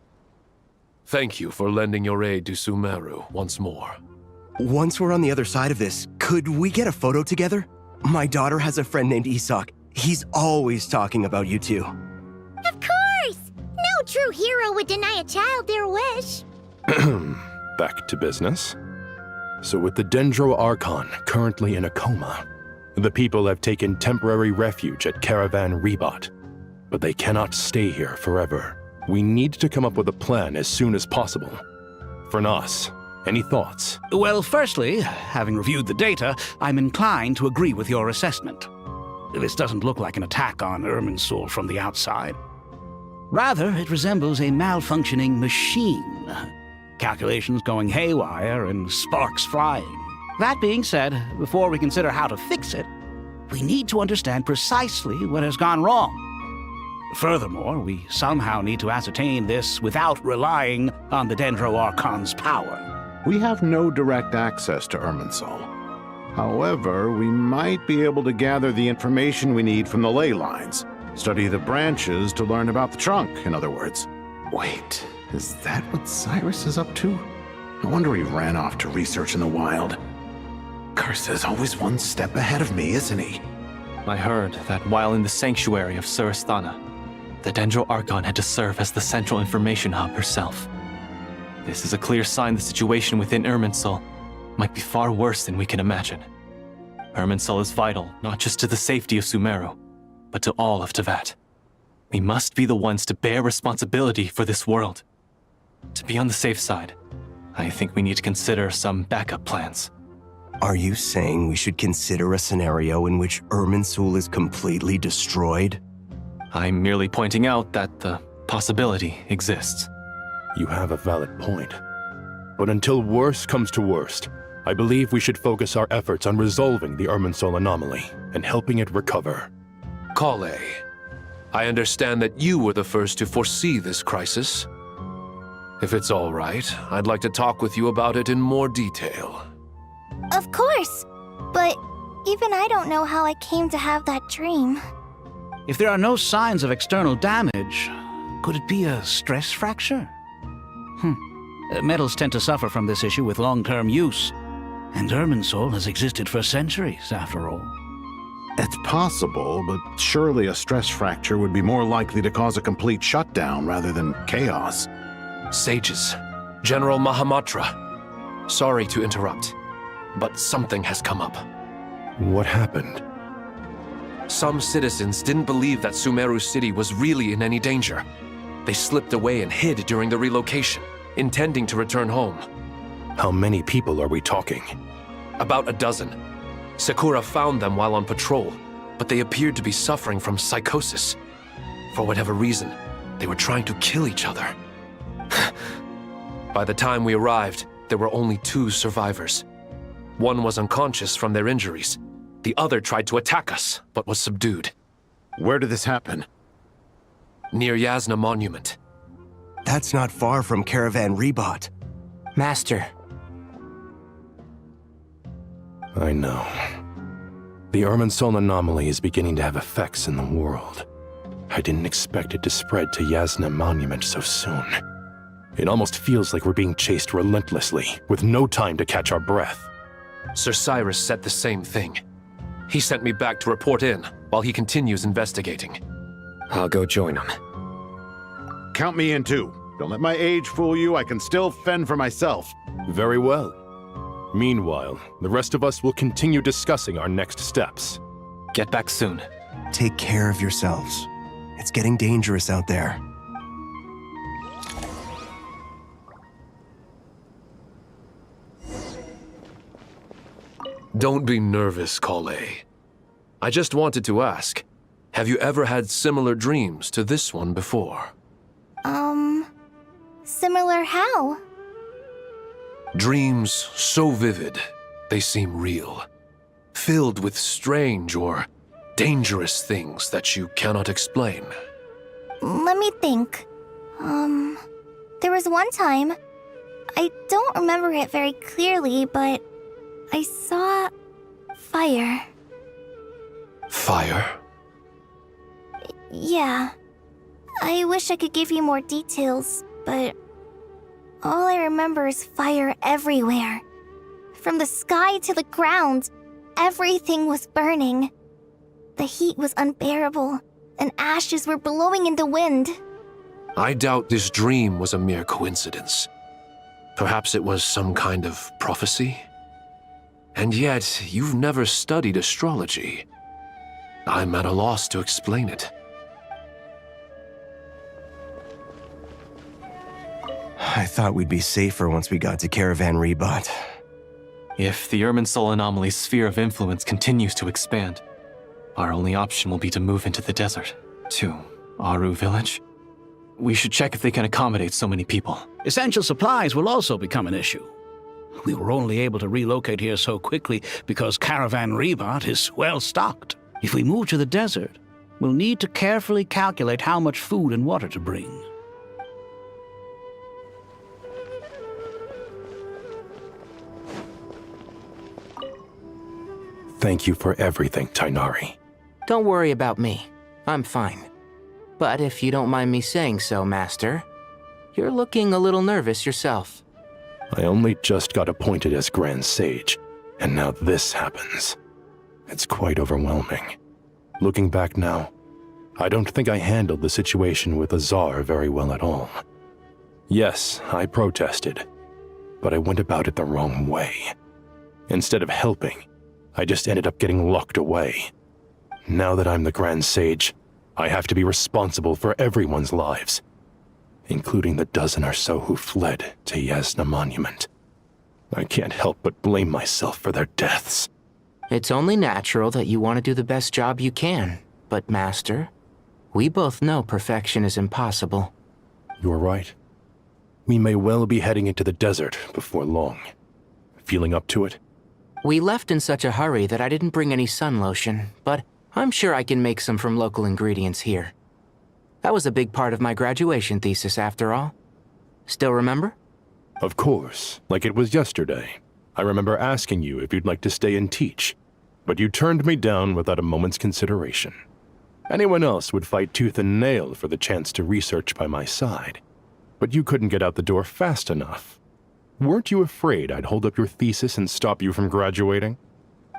Thank you for lending your aid to Sumeru once more.
Once we're on the other side of this, could we get a photo together? My daughter has a friend named Isak. He's always talking about you two.
Of course! No true hero would deny a child their wish.
Back to business. So with the Dendro Archon currently in a coma, the people have taken temporary refuge at Caravan Rebot. But they cannot stay here forever. We need to come up with a plan as soon as possible. Fernas, any thoughts?
Well, firstly, having reviewed the data, I'm inclined to agree with your assessment. This doesn't look like an attack on Irminsul from the outside. Rather, it resembles a malfunctioning machine. Calculations going haywire and sparks flying. That being said, before we consider how to fix it, we need to understand precisely what has gone wrong. Furthermore, we somehow need to ascertain this without relying on the Dendro Archon's power.
We have no direct access to Irminsul. However, we might be able to gather the information we need from the ley lines. Study the branches to learn about the trunk, in other words. Wait, is that what Cyrus is up to? No wonder he ran off to research in the wild. Curse's always one step ahead of me, isn't he?
I heard that while in the sanctuary of Surasthana, the Dendro Archon had to serve as the central information hub herself. This is a clear sign the situation within Irminsul might be far worse than we can imagine. Irminsul is vital not just to the safety of Sumeru, but to all of Teyvat. We must be the ones to bear responsibility for this world. To be on the safe side, I think we need to consider some backup plans.
Are you saying we should consider a scenario in which Irminsul is completely destroyed?
I'm merely pointing out that the possibility exists.
You have a valid point. But until worst comes to worst, I believe we should focus our efforts on resolving the Irminsul anomaly and helping it recover.
Kale, I understand that you were the first to foresee this crisis. If it's all right, I'd like to talk with you about it in more detail.
Of course! But even I don't know how I came to have that dream.
If there are no signs of external damage, could it be a stress fracture? Metals tend to suffer from this issue with long-term use, and Irminsul has existed for centuries, after all.
It's possible, but surely a stress fracture would be more likely to cause a complete shutdown rather than chaos.
Sages, General Mahamatra, sorry to interrupt, but something has come up.
What happened?
Some citizens didn't believe that Sumeru City was really in any danger. They slipped away and hid during the relocation, intending to return home.
How many people are we talking?
About a dozen. Sakura found them while on patrol, but they appeared to be suffering from psychosis. For whatever reason, they were trying to kill each other. By the time we arrived, there were only 2 survivors. One was unconscious from their injuries. The other tried to attack us, but was subdued.
Where did this happen?
Near Yasna Monument.
That's not far from Caravan Rebot.
Master.
I know. The Irminsul anomaly is beginning to have effects in the world. I didn't expect it to spread to Yasna Monument so soon. It almost feels like we're being chased relentlessly, with no time to catch our breath.
Sir Cyrus said the same thing. He sent me back to report in, while he continues investigating.
I'll go join him.
Count me in too. Don't let my age fool you, I can still fend for myself.
Very well. Meanwhile, the rest of us will continue discussing our next steps.
Get back soon.
Take care of yourselves. It's getting dangerous out there.
Don't be nervous, Kale. I just wanted to ask, have you ever had similar dreams to this one before?
Similar how?
Dreams so vivid, they seem real. Filled with strange or dangerous things that you cannot explain.
Let me think. There was one time, I don't remember it very clearly, but I saw fire.
Fire?
Yeah. I wish I could give you more details, but all I remember is fire everywhere. From the sky to the ground, everything was burning. The heat was unbearable, and ashes were blowing in the wind.
I doubt this dream was a mere coincidence. Perhaps it was some kind of prophecy? And yet, you've never studied astrology. I'm at a loss to explain it.
I thought we'd be safer once we got to Caravan Rebot.
If the Irminsul anomaly's sphere of influence continues to expand, our only option will be to move into the desert, to Aru Village. We should check if they can accommodate so many people.
Essential supplies will also become an issue. We were only able to relocate here so quickly because Caravan Rebot is well stocked. If we move to the desert, we'll need to carefully calculate how much food and water to bring.
Thank you for everything, Tainari.
Don't worry about me. I'm fine. But if you don't mind me saying so, Master, you're looking a little nervous yourself.
I only just got appointed as Grand Sage, and now this happens. It's quite overwhelming. Looking back now, I don't think I handled the situation with Azar very well at all. Yes, I protested, but I went about it the wrong way. Instead of helping, I just ended up getting locked away. Now that I'm the Grand Sage, I have to be responsible for everyone's lives, including the dozen or so who fled to Yasna Monument. I can't help but blame myself for their deaths.
It's only natural that you want to do the best job you can, but Master, we both know perfection is impossible.
You're right. We may well be heading into the desert before long. Feeling up to it?
We left in such a hurry that I didn't bring any sun lotion, but I'm sure I can make some from local ingredients here. That was a big part of my graduation thesis, after all. Still remember?
Of course, like it was yesterday. I remember asking you if you'd like to stay and teach, but you turned me down without a moment's consideration. Anyone else would fight tooth and nail for the chance to research by my side, but you couldn't get out the door fast enough. Weren't you afraid I'd hold up your thesis and stop you from graduating?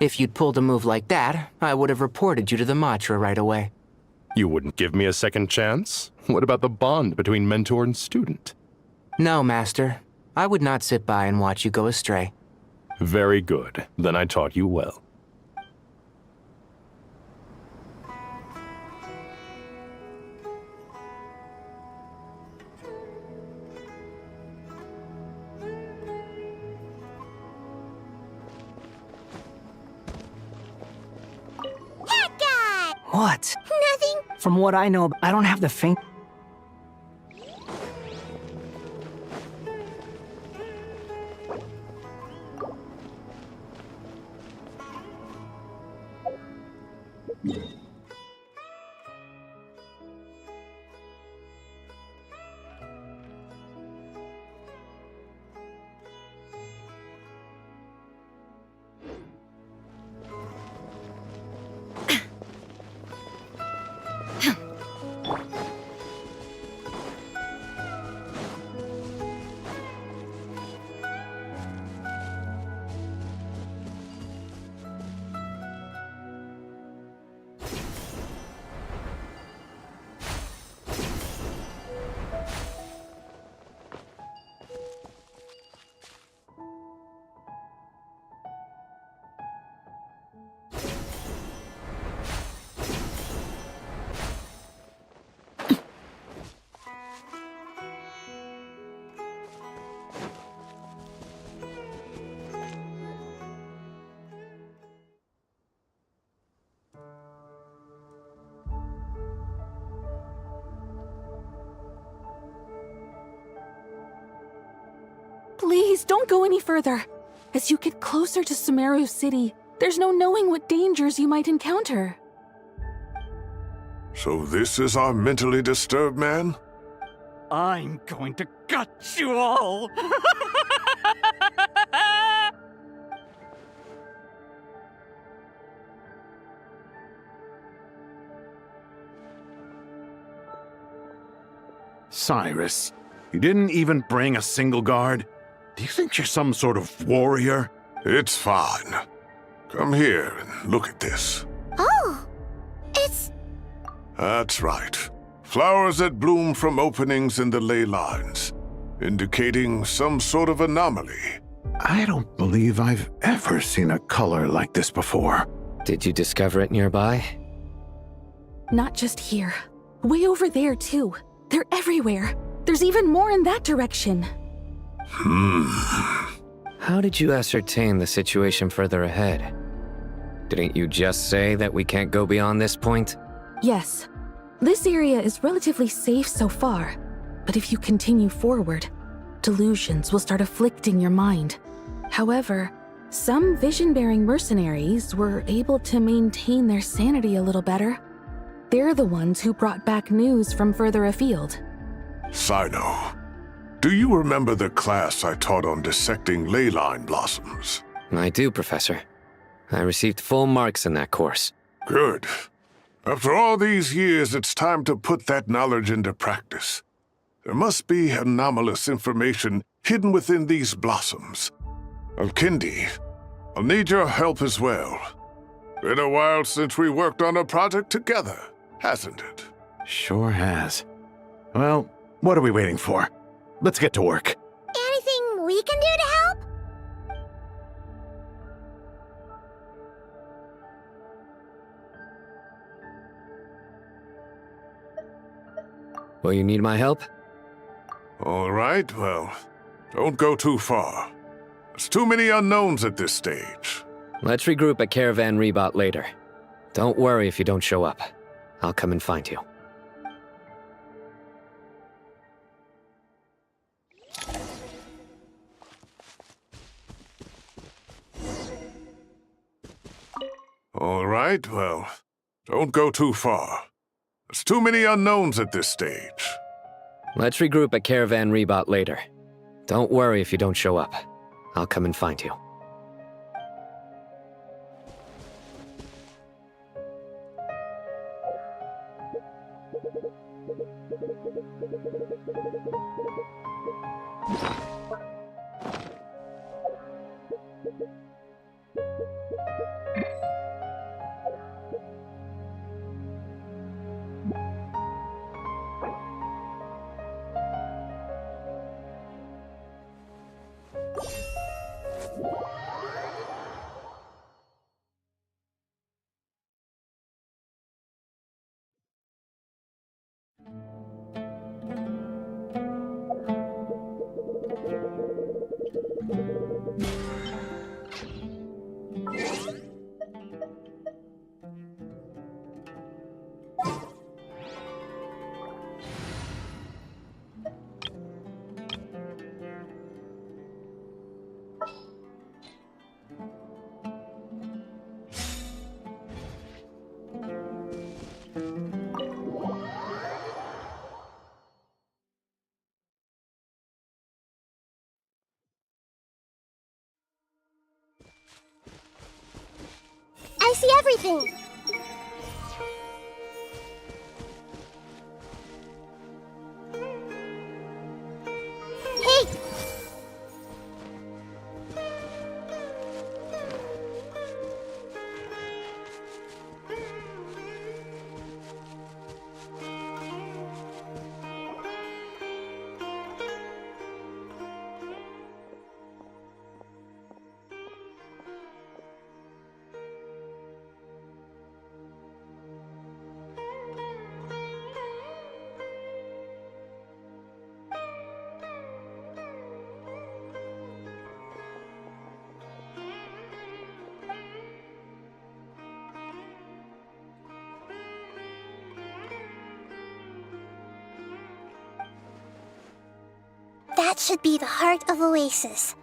If you'd pulled a move like that, I would have reported you to the Matra right away.
You wouldn't give me a second chance? What about the bond between mentor and student?
No, Master. I would not sit by and watch you go astray.
Very good. Then I taught you well.
What?
Nothing.
From what I know, I don't have the faint.
Please, don't go any further. As you get closer to Sumeru City, there's no knowing what dangers you might encounter.
So this is our mentally disturbed man?
I'm going to gut you all!
Cyrus, you didn't even bring a single guard? Do you think you're some sort of warrior?
It's fine. Come here and look at this.
Oh, it's...
That's right. Flowers that bloom from openings in the ley lines, indicating some sort of anomaly.
I don't believe I've ever seen a color like this before.
Did you discover it nearby?
Not just here. Way over there, too. They're everywhere. There's even more in that direction.
How did you ascertain the situation further ahead? Didn't you just say that we can't go beyond this point?
Yes. This area is relatively safe so far, but if you continue forward, delusions will start afflicting your mind. However, some vision-bearing mercenaries were able to maintain their sanity a little better. They're the ones who brought back news from further afield.
Sino, do you remember the class I taught on dissecting ley line blossoms?
I do, Professor. I received full marks in that course.
Good. After all these years, it's time to put that knowledge into practice. There must be anomalous information hidden within these blossoms. Alkindi, I'll need your help as well. Been a while since we worked on a project together, hasn't it?
Sure has. Well, what are we waiting for? Let's get to work.
Anything we can do to help?
Will you need my help?
All right, well, don't go too far. There's too many unknowns at this stage.
Let's regroup at Caravan Rebot later. Don't worry if you don't show up. I'll come and find you.
All right, well, don't go too far. There's too many unknowns at this stage.
Let's regroup at Caravan Rebot later. Don't worry if you don't show up. I'll come and find you.
see everything. Hey! That should be the heart of Oasis.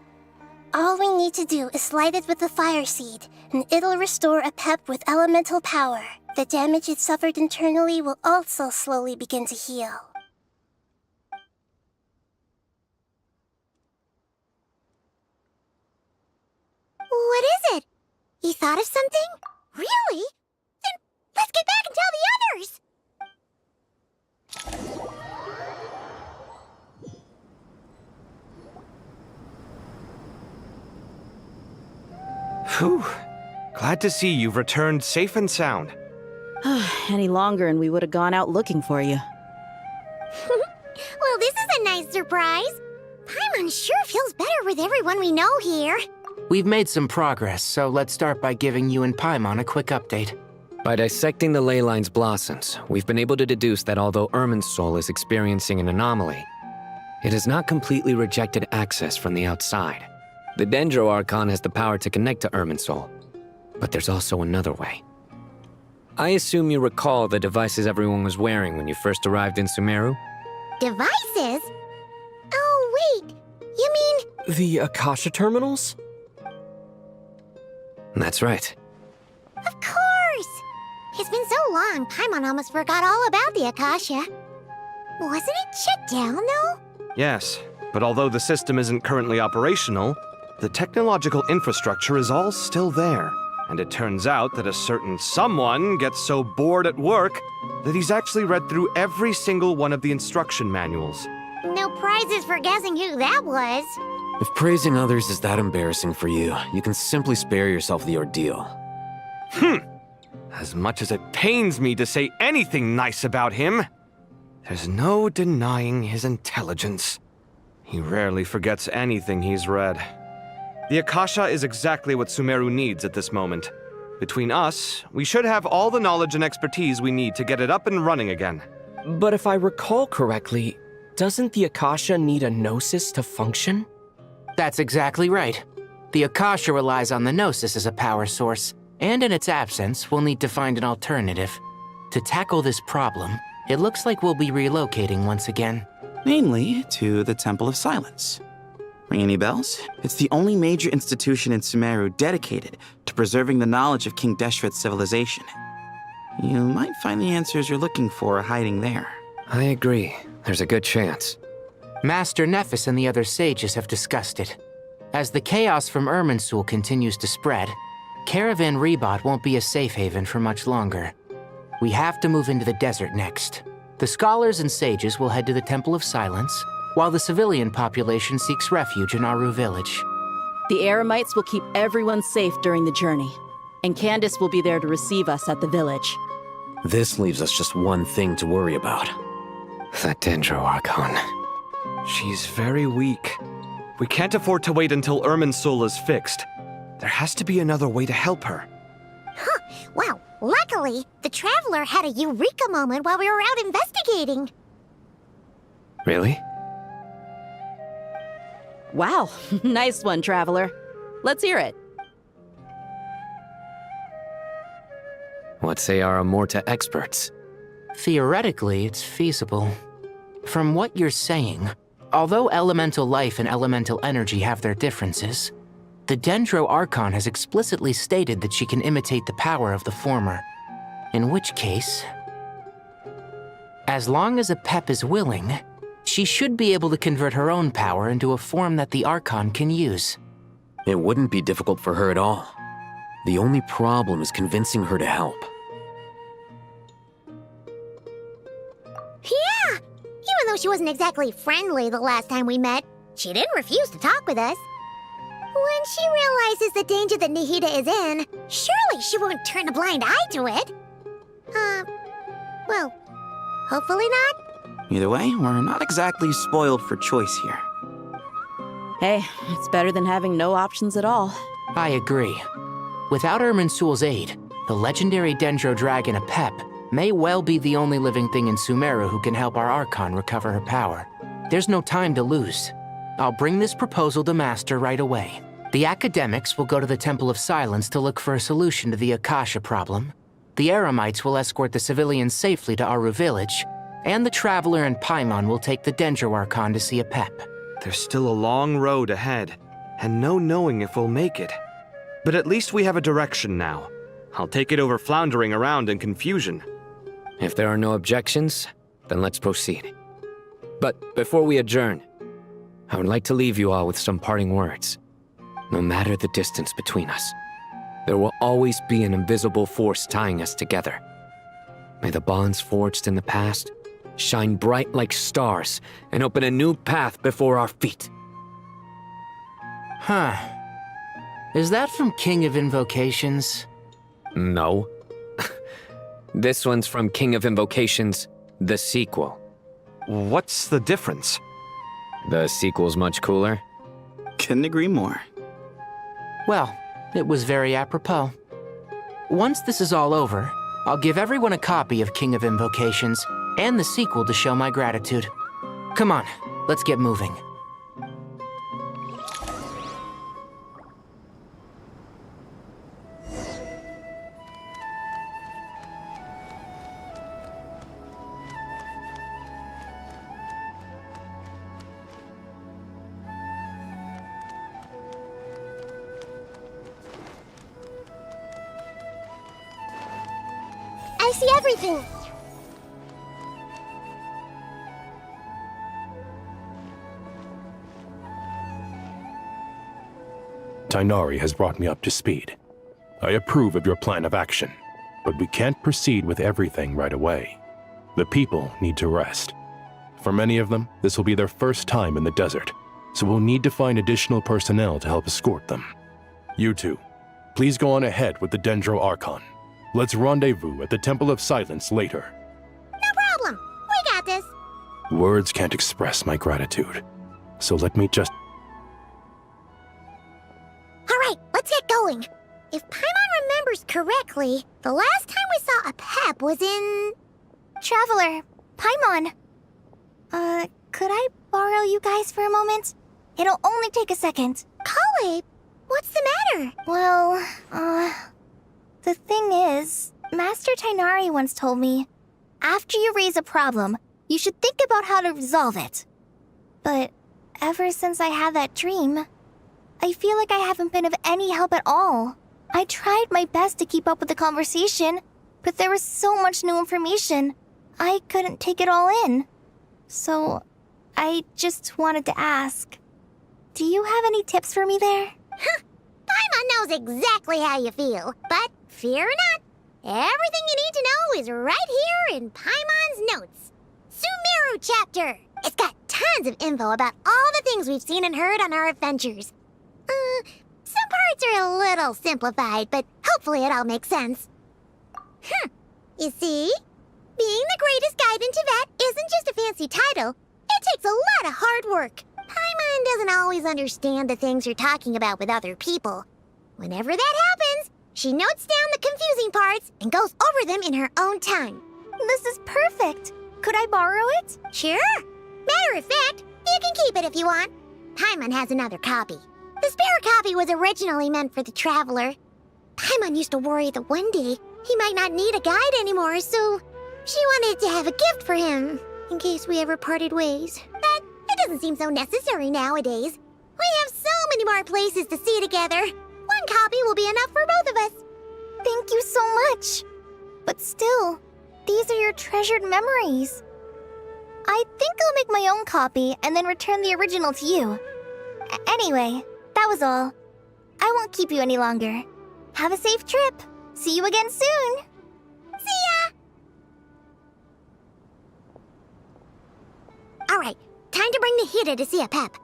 All we need to do is light it with the fire seed, and it'll restore a pep with elemental power. The damage it suffered internally will also slowly begin to heal. What is it? You thought of something? Really? Then let's get back and tell the others!
Whew. Glad to see you've returned safe and sound.
Any longer and we would have gone out looking for you.
Well, this is a nice surprise. Paimon sure feels better with everyone we know here.
We've made some progress, so let's start by giving you and Paimon a quick update.
By dissecting the ley line's blossoms, we've been able to deduce that although Irminsul is experiencing an anomaly, it has not completely rejected access from the outside. The Dendro Archon has the power to connect to Irminsul, but there's also another way. I assume you recall the devices everyone was wearing when you first arrived in Sumeru?
Devices? Oh, wait. You mean...
The Akasha terminals?
That's right.
Of course! It's been so long, Paimon almost forgot all about the Akasha. Wasn't it shut down, though?
Yes, but although the system isn't currently operational, the technological infrastructure is all still there. And it turns out that a certain someone gets so bored at work that he's actually read through every single one of the instruction manuals.
No prizes for guessing who that was.
If praising others is that embarrassing for you, you can simply spare yourself the ordeal.
As much as it pains me to say anything nice about him, there's no denying his intelligence. He rarely forgets anything he's read. The Akasha is exactly what Sumeru needs at this moment. Between us, we should have all the knowledge and expertise we need to get it up and running again.
But if I recall correctly, doesn't the Akasha need a Gnosis to function?
That's exactly right. The Akasha relies on the Gnosis as a power source, and in its absence, we'll need to find an alternative. To tackle this problem, it looks like we'll be relocating once again.
Namely, to the Temple of Silence. Ring any bells? It's the only major institution in Sumeru dedicated to preserving the knowledge of King Deshret's civilization. You might find the answers you're looking for hiding there.
I agree. There's a good chance.
Master Nephis and the other sages have discussed it. As the chaos from Irminsul continues to spread, Caravan Rebot won't be a safe haven for much longer. We have to move into the desert next. The scholars and sages will head to the Temple of Silence, while the civilian population seeks refuge in Aru village.
The Eremites will keep everyone safe during the journey, and Candace will be there to receive us at the village.
This leaves us just one thing to worry about.
That Dendro Archon.
She's very weak. We can't afford to wait until Irminsul is fixed. There has to be another way to help her.
Huh. Wow. Luckily, the Traveler had a eureka moment while we were out investigating.
Really?
Wow, nice one, Traveler. Let's hear it.
What say our Amorta experts?
Theoretically, it's feasible. From what you're saying, although elemental life and elemental energy have their differences, the Dendro Archon has explicitly stated that she can imitate the power of the former. In which case, as long as a Pep is willing, she should be able to convert her own power into a form that the Archon can use.
It wouldn't be difficult for her at all. The only problem is convincing her to help.
Yeah! Even though she wasn't exactly friendly the last time we met, she didn't refuse to talk with us. When she realizes the danger that Nihida is in, surely she won't turn a blind eye to it. Well, hopefully not.
Either way, we're not exactly spoiled for choice here.
Hey, it's better than having no options at all.
I agree. Without Irminsul's aid, the legendary Dendro Dragon Apep may well be the only living thing in Sumeru who can help our Archon recover her power. There's no time to lose. I'll bring this proposal to Master right away. The academics will go to the Temple of Silence to look for a solution to the Akasha problem. The Eremites will escort the civilians safely to Aru Village, and the Traveler and Paimon will take the Dendro Archon to see Apep.
There's still a long road ahead, and no knowing if we'll make it. But at least we have a direction now. I'll take it over floundering around in confusion.
If there are no objections, then let's proceed. But before we adjourn, I would like to leave you all with some parting words. No matter the distance between us, there will always be an invisible force tying us together. May the bonds forged in the past shine bright like stars and open a new path before our feet.
Huh. Is that from King of Invocations?
No. This one's from King of Invocations, the sequel.
What's the difference?
The sequel's much cooler.
Couldn't agree more.
Well, it was very apropos. Once this is all over, I'll give everyone a copy of King of Invocations and the sequel to show my gratitude. Come on, let's get moving.
I see everything.
Tainari has brought me up to speed. I approve of your plan of action, but we can't proceed with everything right away. The people need to rest. For many of them, this will be their first time in the desert, so we'll need to find additional personnel to help escort them. You two, please go on ahead with the Dendro Archon. Let's rendezvous at the Temple of Silence later.
No problem. We got this.
Words can't express my gratitude, so let me just...
All right, let's get going. If Paimon remembers correctly, the last time we saw Apep was in...
Traveler, Paimon. Could I borrow you guys for a moment? It'll only take a second.
Kale, what's the matter?
Well, the thing is, Master Tainari once told me, after you raise a problem, you should think about how to resolve it. But ever since I had that dream, I feel like I haven't been of any help at all. I tried my best to keep up with the conversation, but there was so much new information, I couldn't take it all in. So, I just wanted to ask, do you have any tips for me there?
Paimon knows exactly how you feel, but fear not. Everything you need to know is right here in Paimon's notes. Sumeru chapter. It's got tons of info about all the things we've seen and heard on our adventures. Some parts are a little simplified, but hopefully it all makes sense. You see? Being the greatest guide in Tibet isn't just a fancy title. It takes a lot of hard work. Paimon doesn't always understand the things you're talking about with other people. Whenever that happens, she notes down the confusing parts and goes over them in her own time.
This is perfect. Could I borrow it?
Sure. Matter of fact, you can keep it if you want. Paimon has another copy. The spare copy was originally meant for the Traveler. Paimon used to worry that one day he might not need a guide anymore, so she wanted to have a gift for him, in case we ever parted ways. But it doesn't seem so necessary nowadays. We have so many more places to see together. One copy will be enough for both of us.
Thank you so much. But still, these are your treasured memories. I think I'll make my own copy and then return the original to you. Anyway, that was all. I won't keep you any longer.
Have a safe trip. See you again soon. See ya! Alright, time to bring the Hida to see a Pep.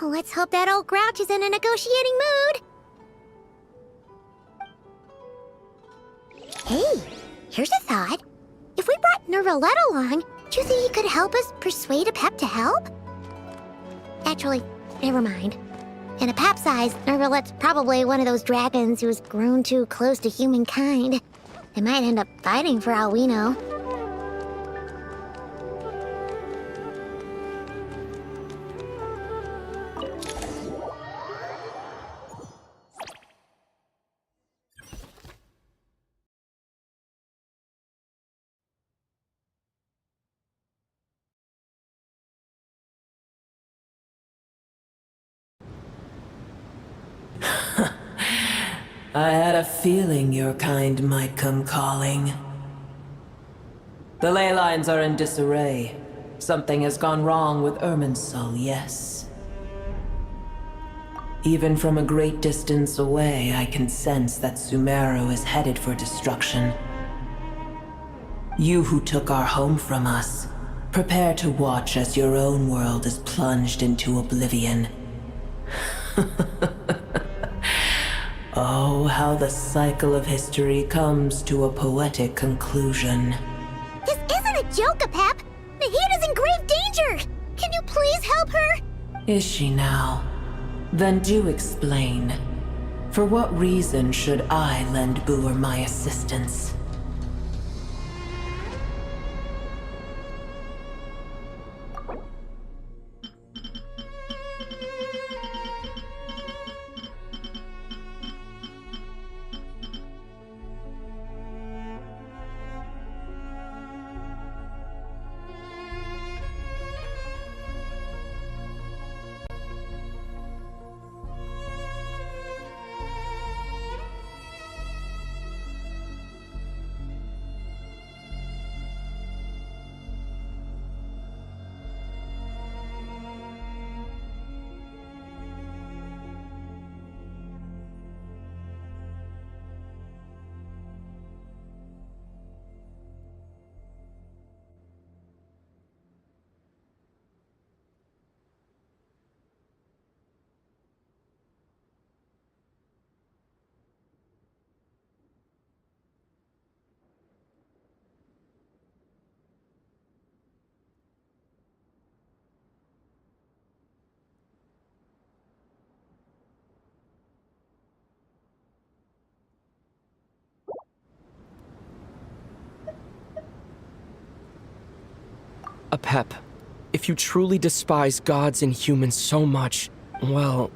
Let's hope that old grouch is in a negotiating mood. Hey, here's a thought. If we brought Nervalette along, do you think he could help us persuade a Pep to help? Actually, never mind. In a Pep's eyes, Nervalette's probably one of those dragons who's grown too close to humankind. They might end up fighting for all we know.
I had a feeling your kind might come calling. The ley lines are in disarray. Something has gone wrong with Irminsul, yes. Even from a great distance away, I can sense that Sumeru is headed for destruction. You who took our home from us, prepare to watch as your own world is plunged into oblivion. Oh, how the cycle of history comes to a poetic conclusion.
This isn't a joke, Pep! Nahida's in grave danger! Can you please help her?
Is she now? Then do explain. For what reason should I lend Boer my assistance?
A Pep, if you truly despise gods and humans so much, well,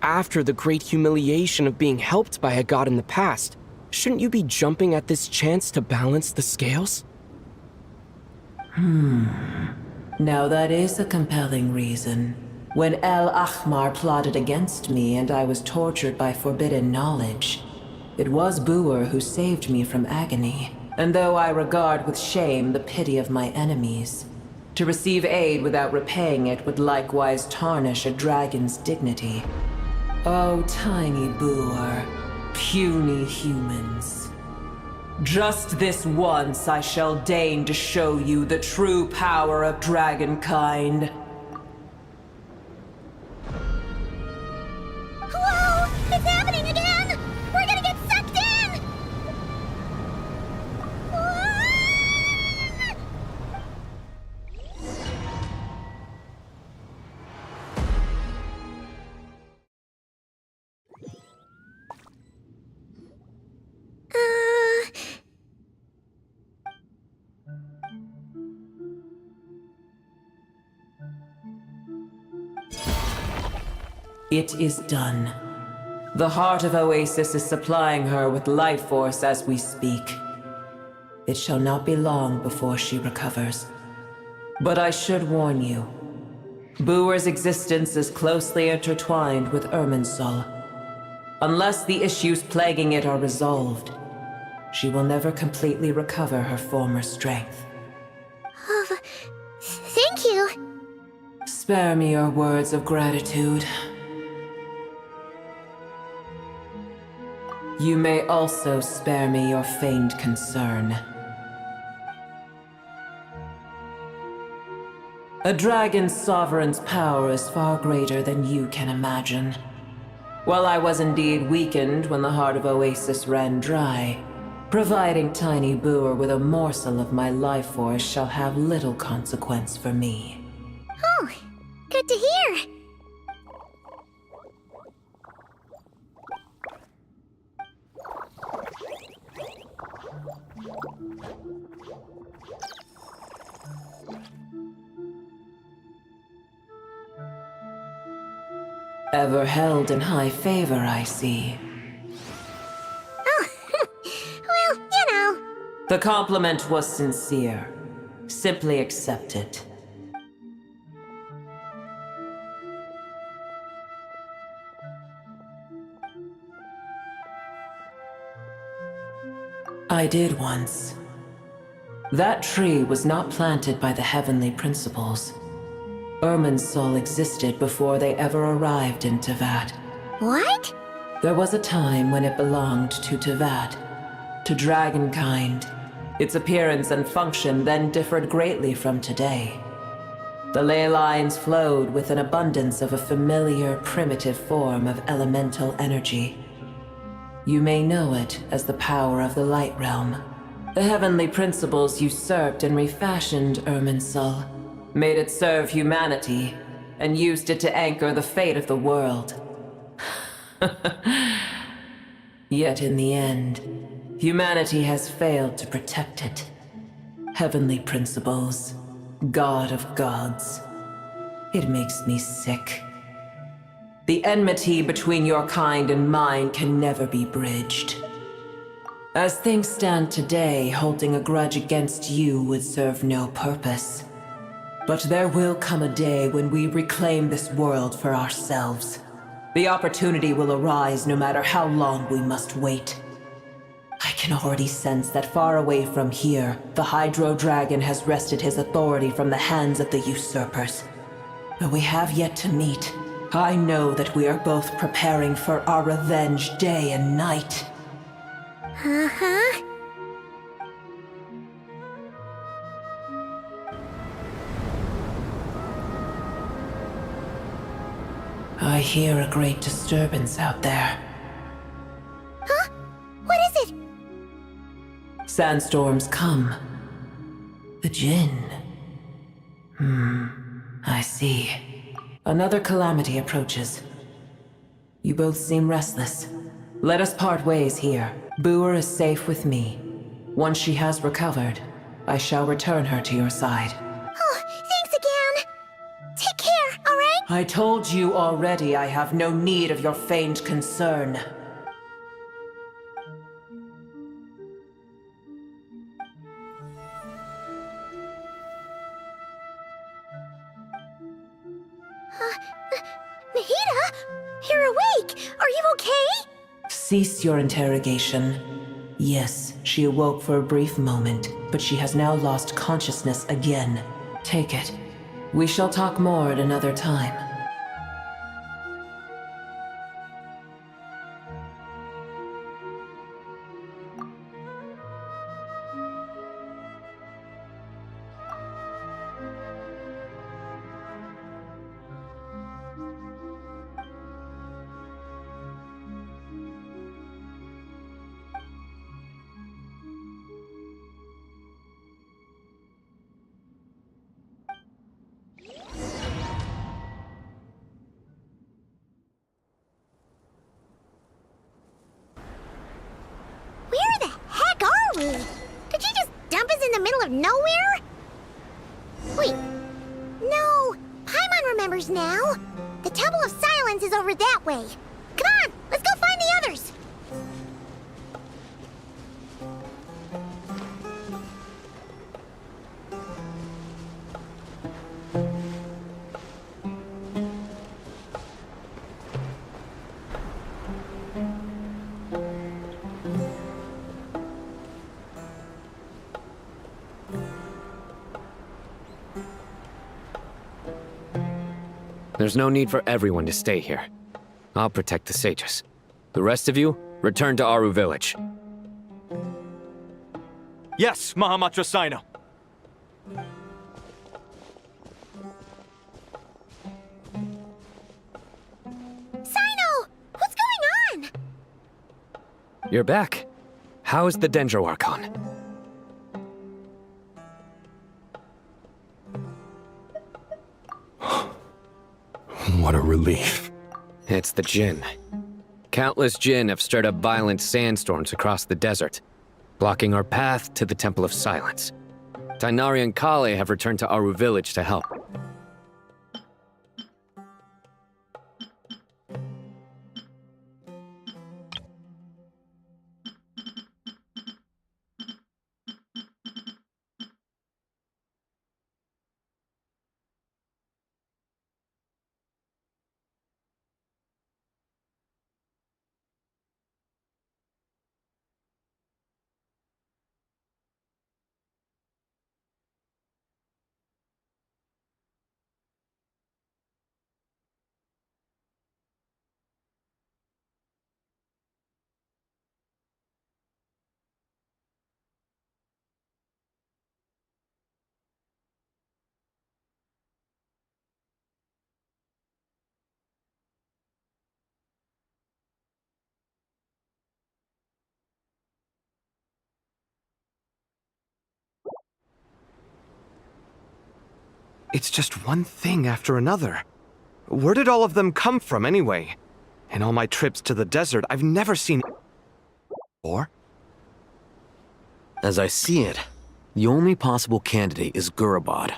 after the great humiliation of being helped by a god in the past, shouldn't you be jumping at this chance to balance the scales?
Now that is a compelling reason. When El Ahmar plotted against me and I was tortured by forbidden knowledge, it was Boer who saved me from agony. And though I regard with shame the pity of my enemies, to receive aid without repaying it would likewise tarnish a dragon's dignity. Oh, tiny Boer, puny humans. Just this once I shall deign to show you the true power of dragonkind.
Whoa! It's happening again! We're gonna get sucked in!
It is done. The heart of Oasis is supplying her with life force as we speak. It shall not be long before she recovers. But I should warn you. Boer's existence is closely intertwined with Irminsul. Unless the issues plaguing it are resolved, she will never completely recover her former strength.
Oh, thank you.
Spare me your words of gratitude. You may also spare me your feigned concern. A dragon's sovereign's power is far greater than you can imagine. While I was indeed weakened when the heart of Oasis ran dry, providing Tiny Booer with a morsel of my life force shall have little consequence for me.
Oh, good to hear.
Ever held in high favor, I see.
Oh, well, you know.
The compliment was sincere. Simply accept it. I did once. That tree was not planted by the heavenly principles. Irminsul existed before they ever arrived in Teyvat.
What?
There was a time when it belonged to Teyvat, to dragonkind. Its appearance and function then differed greatly from today. The ley lines flowed with an abundance of a familiar, primitive form of elemental energy. You may know it as the power of the Light Realm. The heavenly principles usurped and refashioned Irminsul, made it serve humanity, and used it to anchor the fate of the world. Yet in the end, humanity has failed to protect it. Heavenly principles, God of gods. It makes me sick. The enmity between your kind and mine can never be bridged. As things stand today, holding a grudge against you would serve no purpose. But there will come a day when we reclaim this world for ourselves. The opportunity will arise no matter how long we must wait. I can already sense that far away from here, the Hydro Dragon has wrested his authority from the hands of the usurpers. Though we have yet to meet, I know that we are both preparing for our revenge day and night.
Uh-huh.
I hear a great disturbance out there.
Huh? What is it?
Sandstorms come. The Jinn. I see. Another calamity approaches. You both seem restless. Let us part ways here. Booer is safe with me. Once she has recovered, I shall return her to your side.
Oh, thanks again. Take care, alright?
I told you already I have no need of your feigned concern.
Nahida? You're awake! Are you okay?
Cease your interrogation. Yes, she awoke for a brief moment, but she has now lost consciousness again. Take it. We shall talk more at another time.
Where the heck are we? Did you just dump us in the middle of nowhere? Wait. No. Paimon remembers now. The Temple of Silence is over that way. Come on, let's go find the others.
There's no need for everyone to stay here. I'll protect the sages. The rest of you, return to Aru village.
Yes, Mahamatra Sino.
Sino! What's going on?
You're back. How is the Dendro Archon?
What a relief.
It's the Jinn. Countless Jinn have stirred up violent sandstorms across the desert, blocking our path to the Temple of Silence. Tainari and Kale have returned to Aru village to help.
It's just one thing after another. Where did all of them come from, anyway? In all my trips to the desert, I've never seen... Or?
As I see it, the only possible candidate is Gurabad.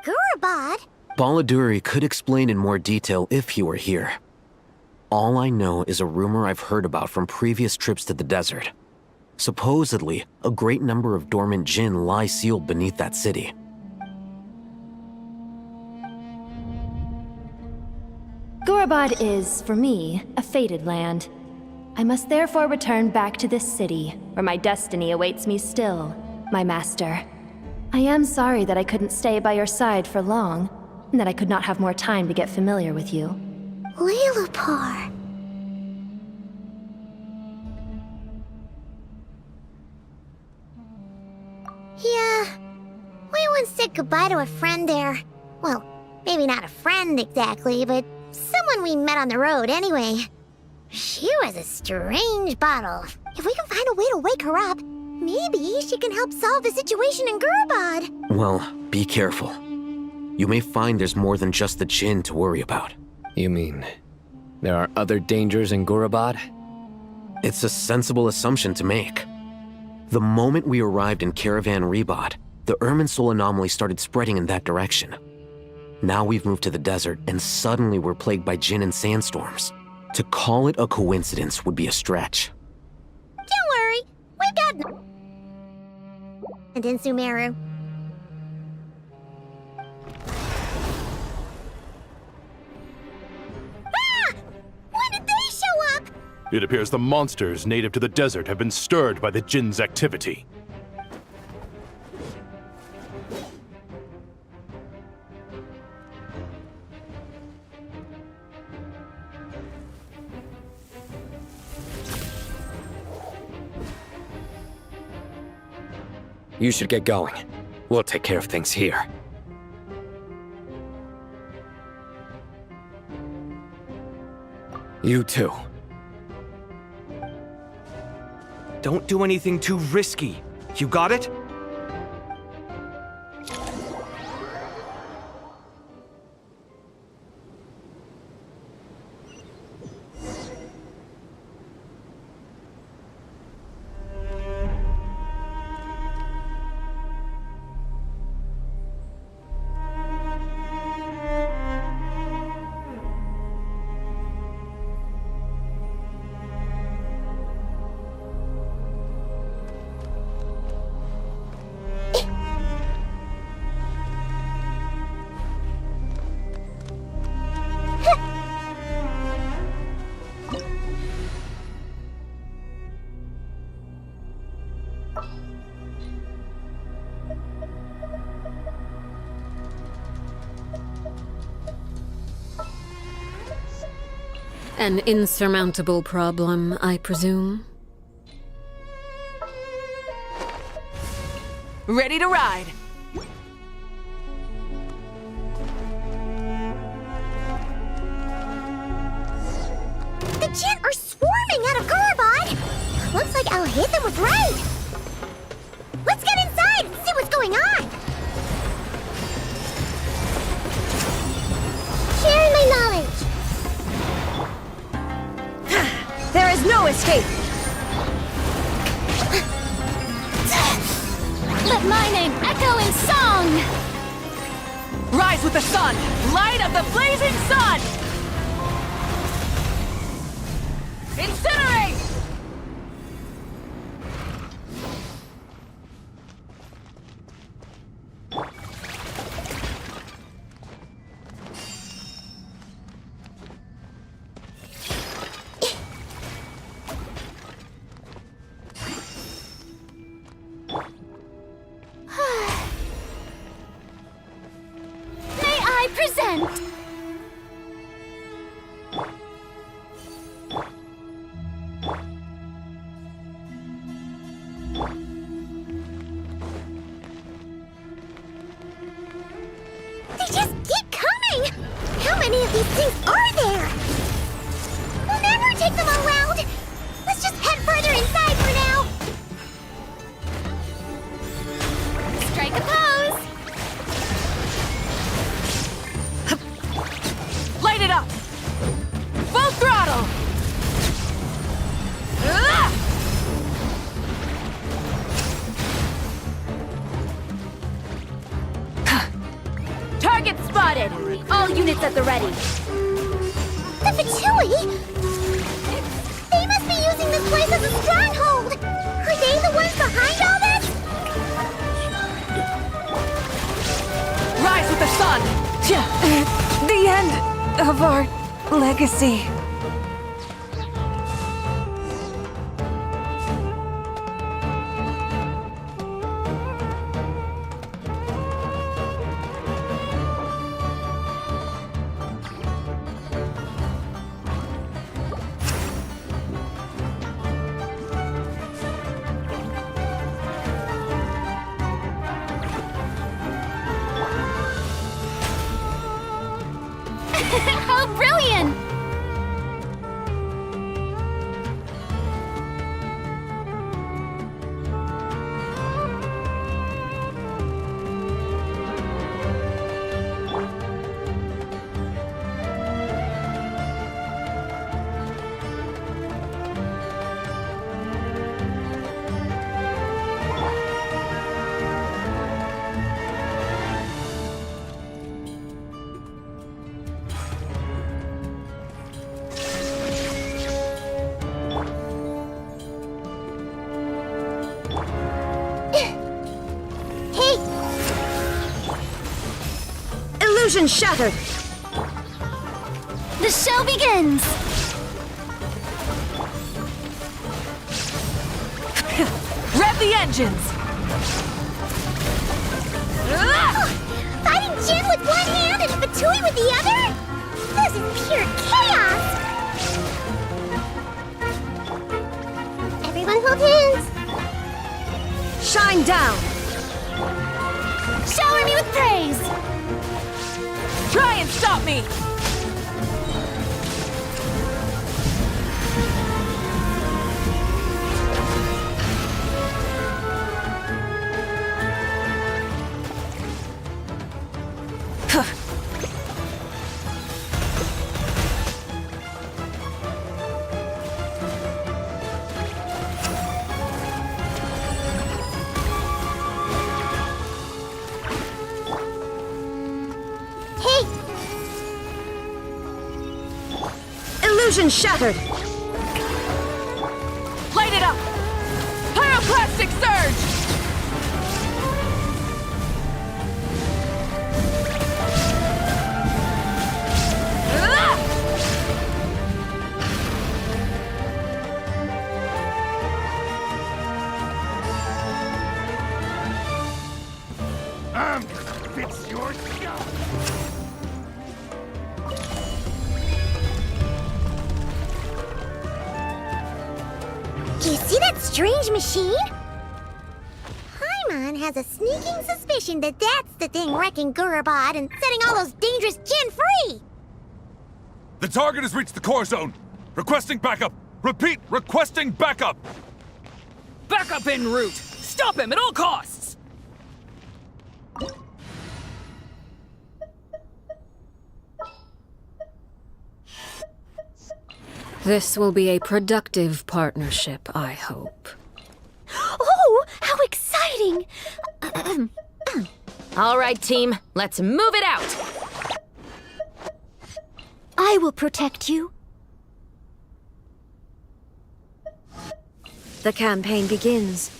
Gurabad?
Baladuri could explain in more detail if he were here. All I know is a rumor I've heard about from previous trips to the desert. Supposedly, a great number of dormant Jinn lie sealed beneath that city.
Gurabad is, for me, a fated land. I must therefore return back to this city, where my destiny awaits me still, my master. I am sorry that I couldn't stay by your side for long, and that I could not have more time to get familiar with you.
Lilipar. Yeah, we once said goodbye to a friend there. Well, maybe not a friend exactly, but someone we met on the road anyway. She was a strange bottle. If we can find a way to wake her up, maybe she can help solve the situation in Gurabad.
Well, be careful. You may find there's more than just the Jinn to worry about.
You mean, there are other dangers in Gurabad?
It's a sensible assumption to make. The moment we arrived in Caravan Rebot, the Irminsul anomaly started spreading in that direction. Now we've moved to the desert, and suddenly we're plagued by Jinn and sandstorms. To call it a coincidence would be a stretch.
Don't worry, we've got... And in Sumeru. Ah! When did they show up?
It appears the monsters native to the desert have been stirred by the Jinn's activity.
You should get going. We'll take care of things here. You too.
Don't do anything too risky. You got it?
An insurmountable problem, I presume.
Ready to ride!
The Gent are swarming out of Gorobod! Looks like Al-Hitham was right! Let's get inside and see what's going on! Sharing my knowledge!
There is no escape!
Let my name echo in song!
Rise with the sun! Light of the blazing sun! Incinerate!
May I present?
They just keep coming! How many of these things are there? We'll never take them all round! Let's just head further inside for now! Strike a pose!
Light it up! Full throttle! Ah! Target spotted! All units at the ready!
The Fatui? They must be using this place as a stronghold! Are they the ones behind all this?
Rise with the sun! The end of our legacy.
How brilliant!
Illusion shattered!
The show begins!
Rev the engines!
Fighting Jin with one hand and Fatui with the other? This is pure chaos! Everyone hold hands!
Shine down!
Shower me with praise!
Try and stop me! Illusion shattered! Light it up! Pyroclastic surge!
Fix your shot!
strange machine? Paimon has a sneaking suspicion that that's the thing wrecking Gurabad and setting all those dangerous Jinn free!
The target has reached the core zone. Requesting backup. Repeat, requesting backup.
Backup en route! Stop him at all costs!
This will be a productive partnership, I hope.
Oh, how exciting!
All right, team, let's move it out!
I will protect you.
The campaign begins.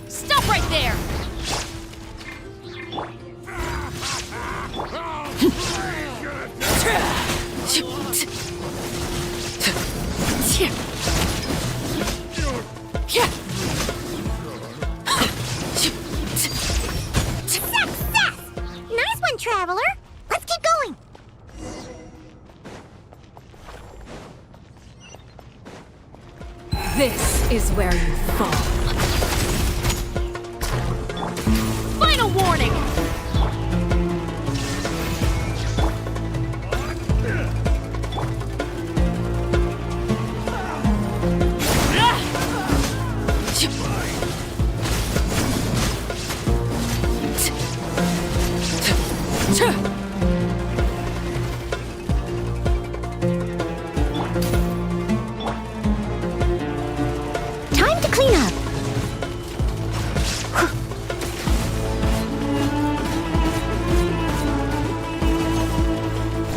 Stop right there!
Success! Nice one, Traveler! Let's keep going!
This is where you fall.
Final warning!
Time to clean up!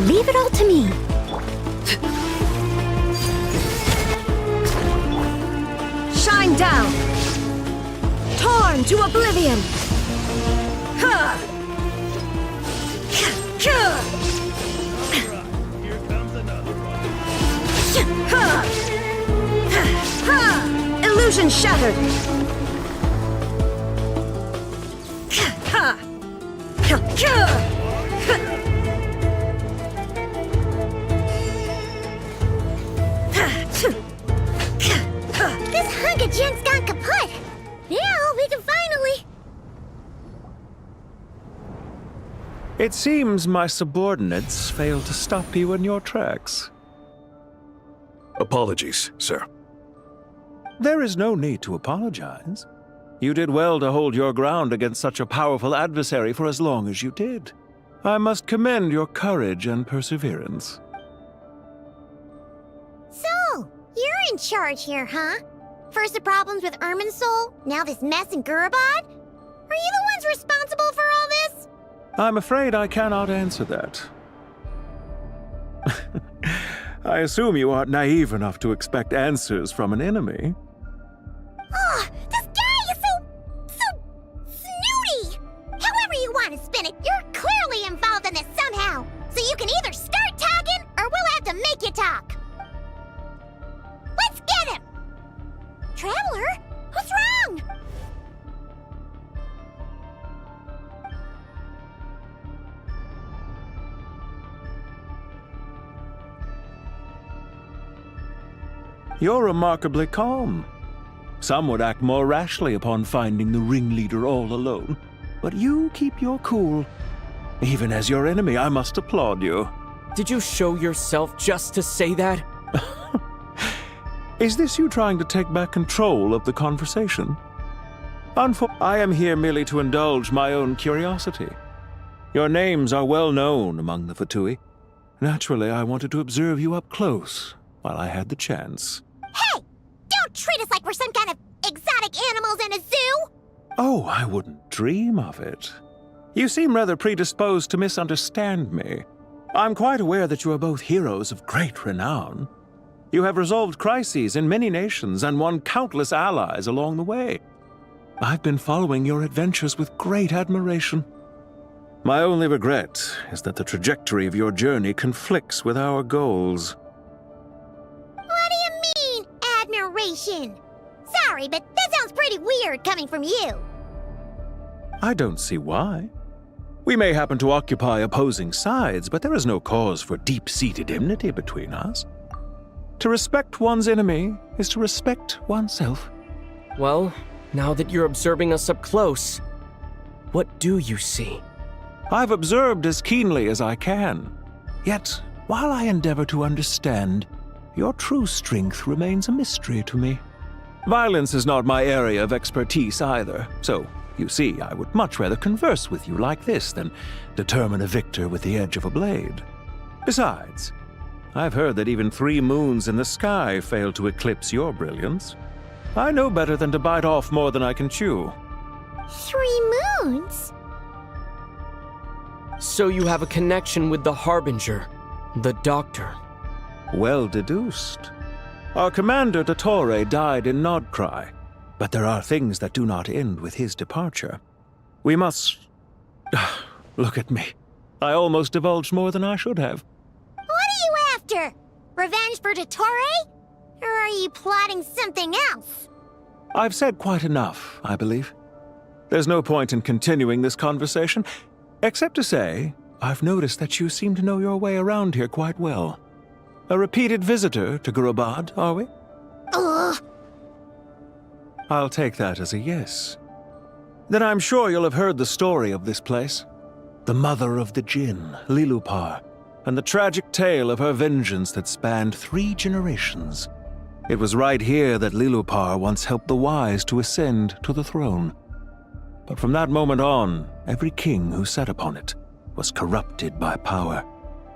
Leave it all to me.
Shine down! Torn to oblivion! Illusion shattered!
This hunk of gent's gone kaput! Now we can finally...
It seems my subordinates failed to stop you in your tracks.
Apologies, sir.
There is no need to apologize. You did well to hold your ground against such a powerful adversary for as long as you did. I must commend your courage and perseverance.
So, you're in charge here, huh? First the problems with Irminsul, now this mess in Gurabad? Are you the ones responsible for all this?
I'm afraid I cannot answer that. I assume you aren't naive enough to expect answers from an enemy.
Oh, this guy is so snooty! However you want to spin it, you're clearly involved in this somehow. So you can either start talking, or we'll have to make you talk. Let's get him! Traveler, what's wrong?
You're remarkably calm. Some would act more rashly upon finding the ringleader all alone. But you keep your cool. Even as your enemy, I must applaud you.
Did you show yourself just to say that?
Is this you trying to take back control of the conversation? I am here merely to indulge my own curiosity. Your names are well known among the Fatui. Naturally, I wanted to observe you up close while I had the chance.
Hey! Don't treat us like we're some kind of exotic animals in a zoo!
Oh, I wouldn't dream of it. You seem rather predisposed to misunderstand me. I'm quite aware that you are both heroes of great renown. You have resolved crises in many nations and won countless allies along the way. I've been following your adventures with great admiration. My only regret is that the trajectory of your journey conflicts with our goals.
What do you mean, admiration? Sorry, but that sounds pretty weird coming from you.
I don't see why. We may happen to occupy opposing sides, but there is no cause for deep-seated enmity between us. To respect one's enemy is to respect oneself.
Well, now that you're observing us up close, what do you see?
I've observed as keenly as I can. Yet, while I endeavor to understand, your true strength remains a mystery to me. Violence is not my area of expertise either, so, you see, I would much rather converse with you like this than determine a victor with the edge of a blade. Besides, I've heard that even 3 moons in the sky fail to eclipse your brilliance. I know better than to bite off more than I can chew.
3 moons?
So you have a connection with the Harbinger, the Doctor.
Well deduced. Our commander, Dottore, died in Nodcry, but there are things that do not end with his departure. We must... Look at me. I almost divulged more than I should have.
What are you after? Revenge for Dottore? Or are you plotting something else?
I've said quite enough, I believe. There's no point in continuing this conversation, except to say, I've noticed that you seem to know your way around here quite well. A repeated visitor to Gurabad, are we?
Ugh.
I'll take that as a yes. Then I'm sure you'll have heard the story of this place. The mother of the Jinn, Lilupar, and the tragic tale of her vengeance that spanned 3 generations. It was right here that Lilupar once helped the wise to ascend to the throne. But from that moment on, every king who sat upon it was corrupted by power.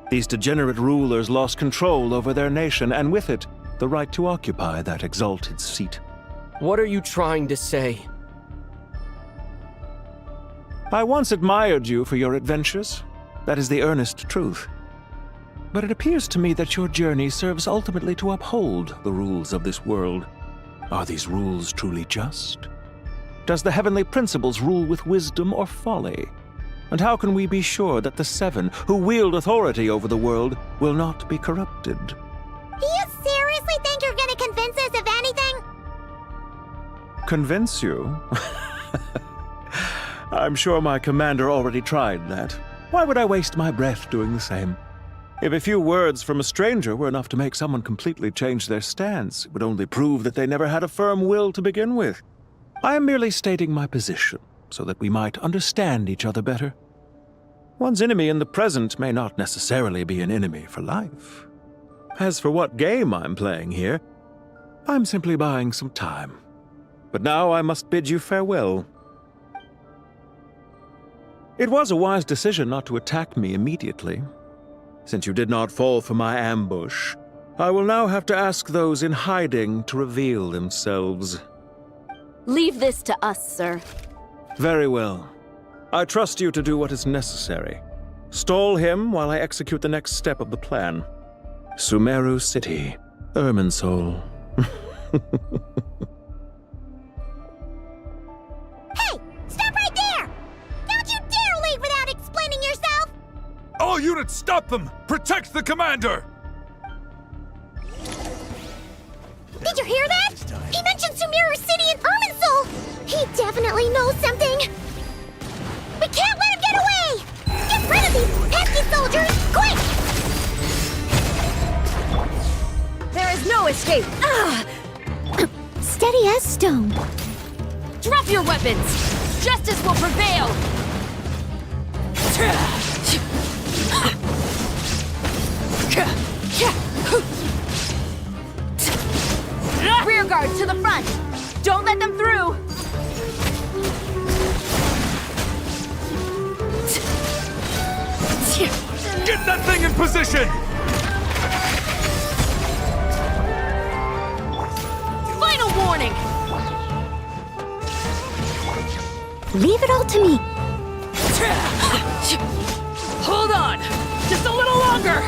These degenerate rulers lost control over their nation, and with it, the right to occupy that exalted seat.
What are you trying to say?
I once admired you for your adventures. That is the earnest truth. But it appears to me that your journey serves ultimately to uphold the rules of this world. Are these rules truly just? Does the heavenly principles rule with wisdom or folly? And how can we be sure that the 7 who wield authority over the world will not be corrupted?
Do you seriously think you're gonna convince us of anything?
Convince you? I'm sure my commander already tried that. Why would I waste my breath doing the same? If a few words from a stranger were enough to make someone completely change their stance, it would only prove that they never had a firm will to begin with. I am merely stating my position, so that we might understand each other better. One's enemy in the present may not necessarily be an enemy for life. As for what game I'm playing here, I'm simply buying some time. But now I must bid you farewell. It was a wise decision not to attack me immediately. Since you did not fall for my ambush, I will now have to ask those in hiding to reveal themselves.
Leave this to us, sir.
Very well. I trust you to do what is necessary. Stall him while I execute the next step of the plan. Sumeru City, Irminsul.
Hey! Stop right there! Don't you dare leave without explaining yourself!
All units, stop them! Protect the commander!
Did you hear that? He mentioned Sumeru City and Irminsul! He definitely knows something! We can't let him get away! Get rid of these pesky soldiers, quick!
There is no escape!
Steady as stone.
Drop your weapons! Justice will prevail! Rear guard to the front! Don't let them through!
Get that thing in position!
Final warning!
Leave it all to me.
Hold on! Just a little longer!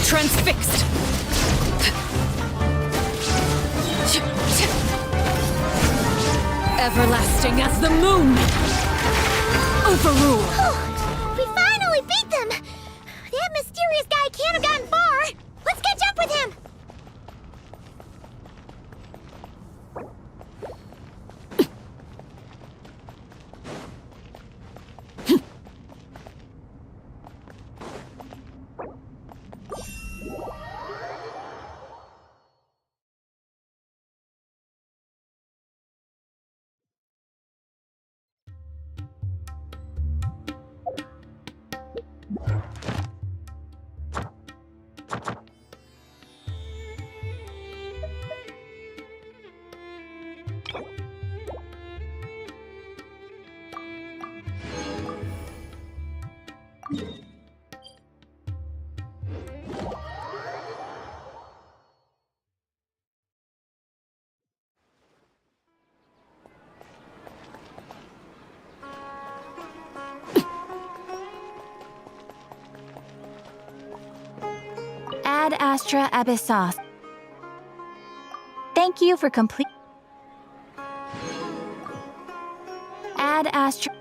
Transfixed! Everlasting as the moon! Overrule!
We finally beat them! That mysterious guy can't have gotten far! Let's catch up with him!
Ad Astra Abyssos. Thank you for complete. Ad Astra.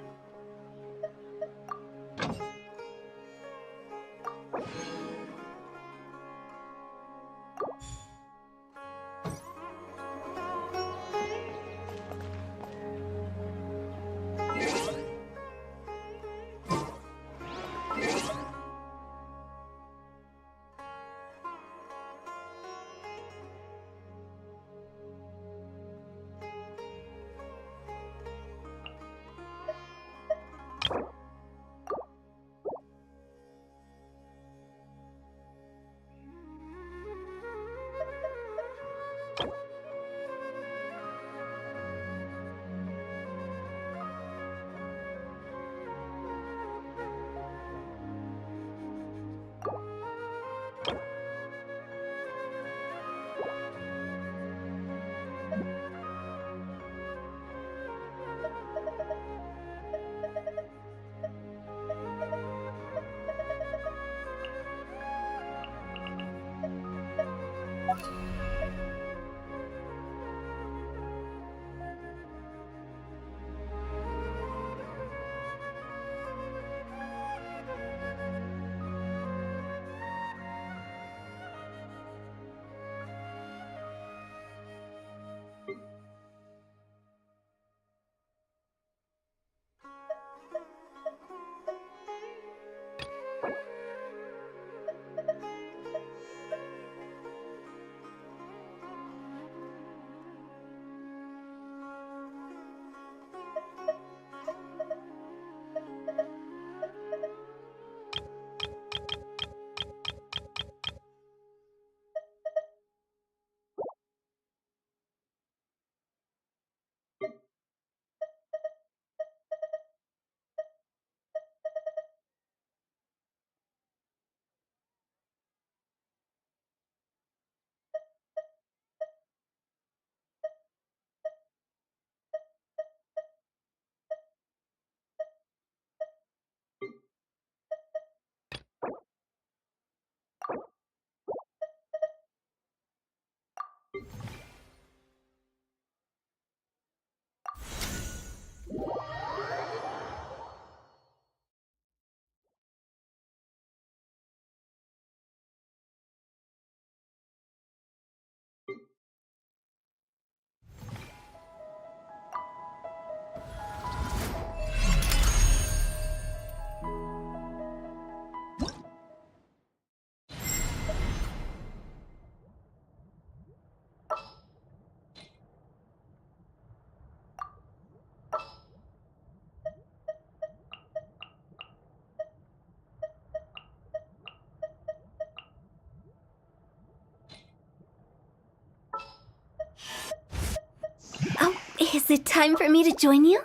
Is it time for me to join you?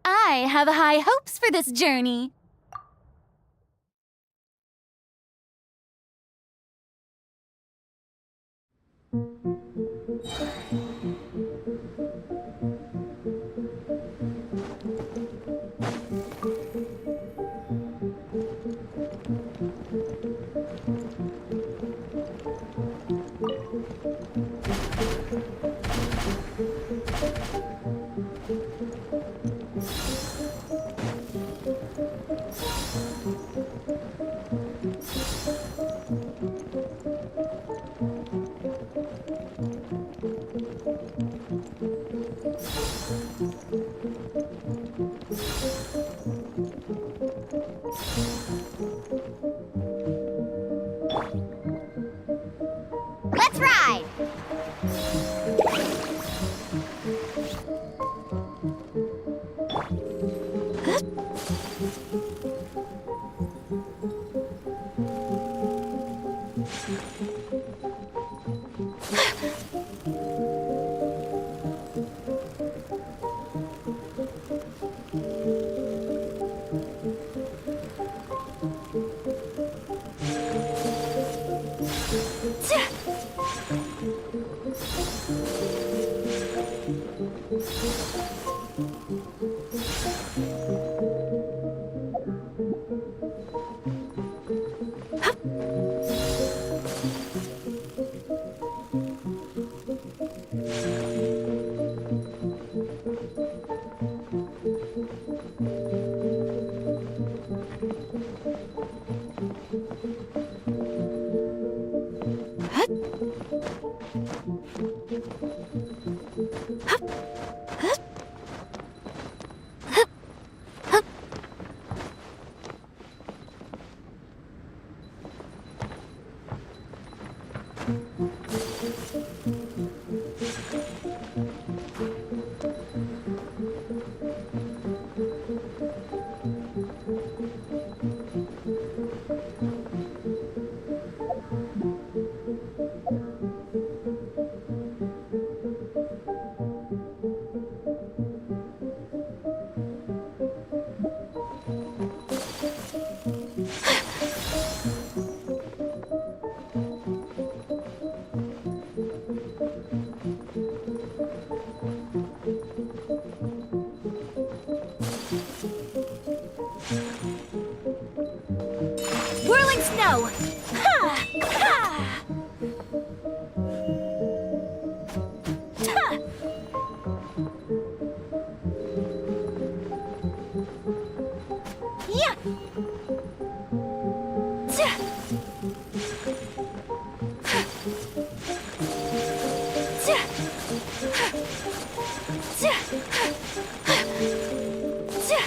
I have high hopes for this journey.
Let's ride! Whirling snow! Ha! Ha! Ha! Yeah! Tja! Tja! Tja! Tja!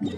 Yeah.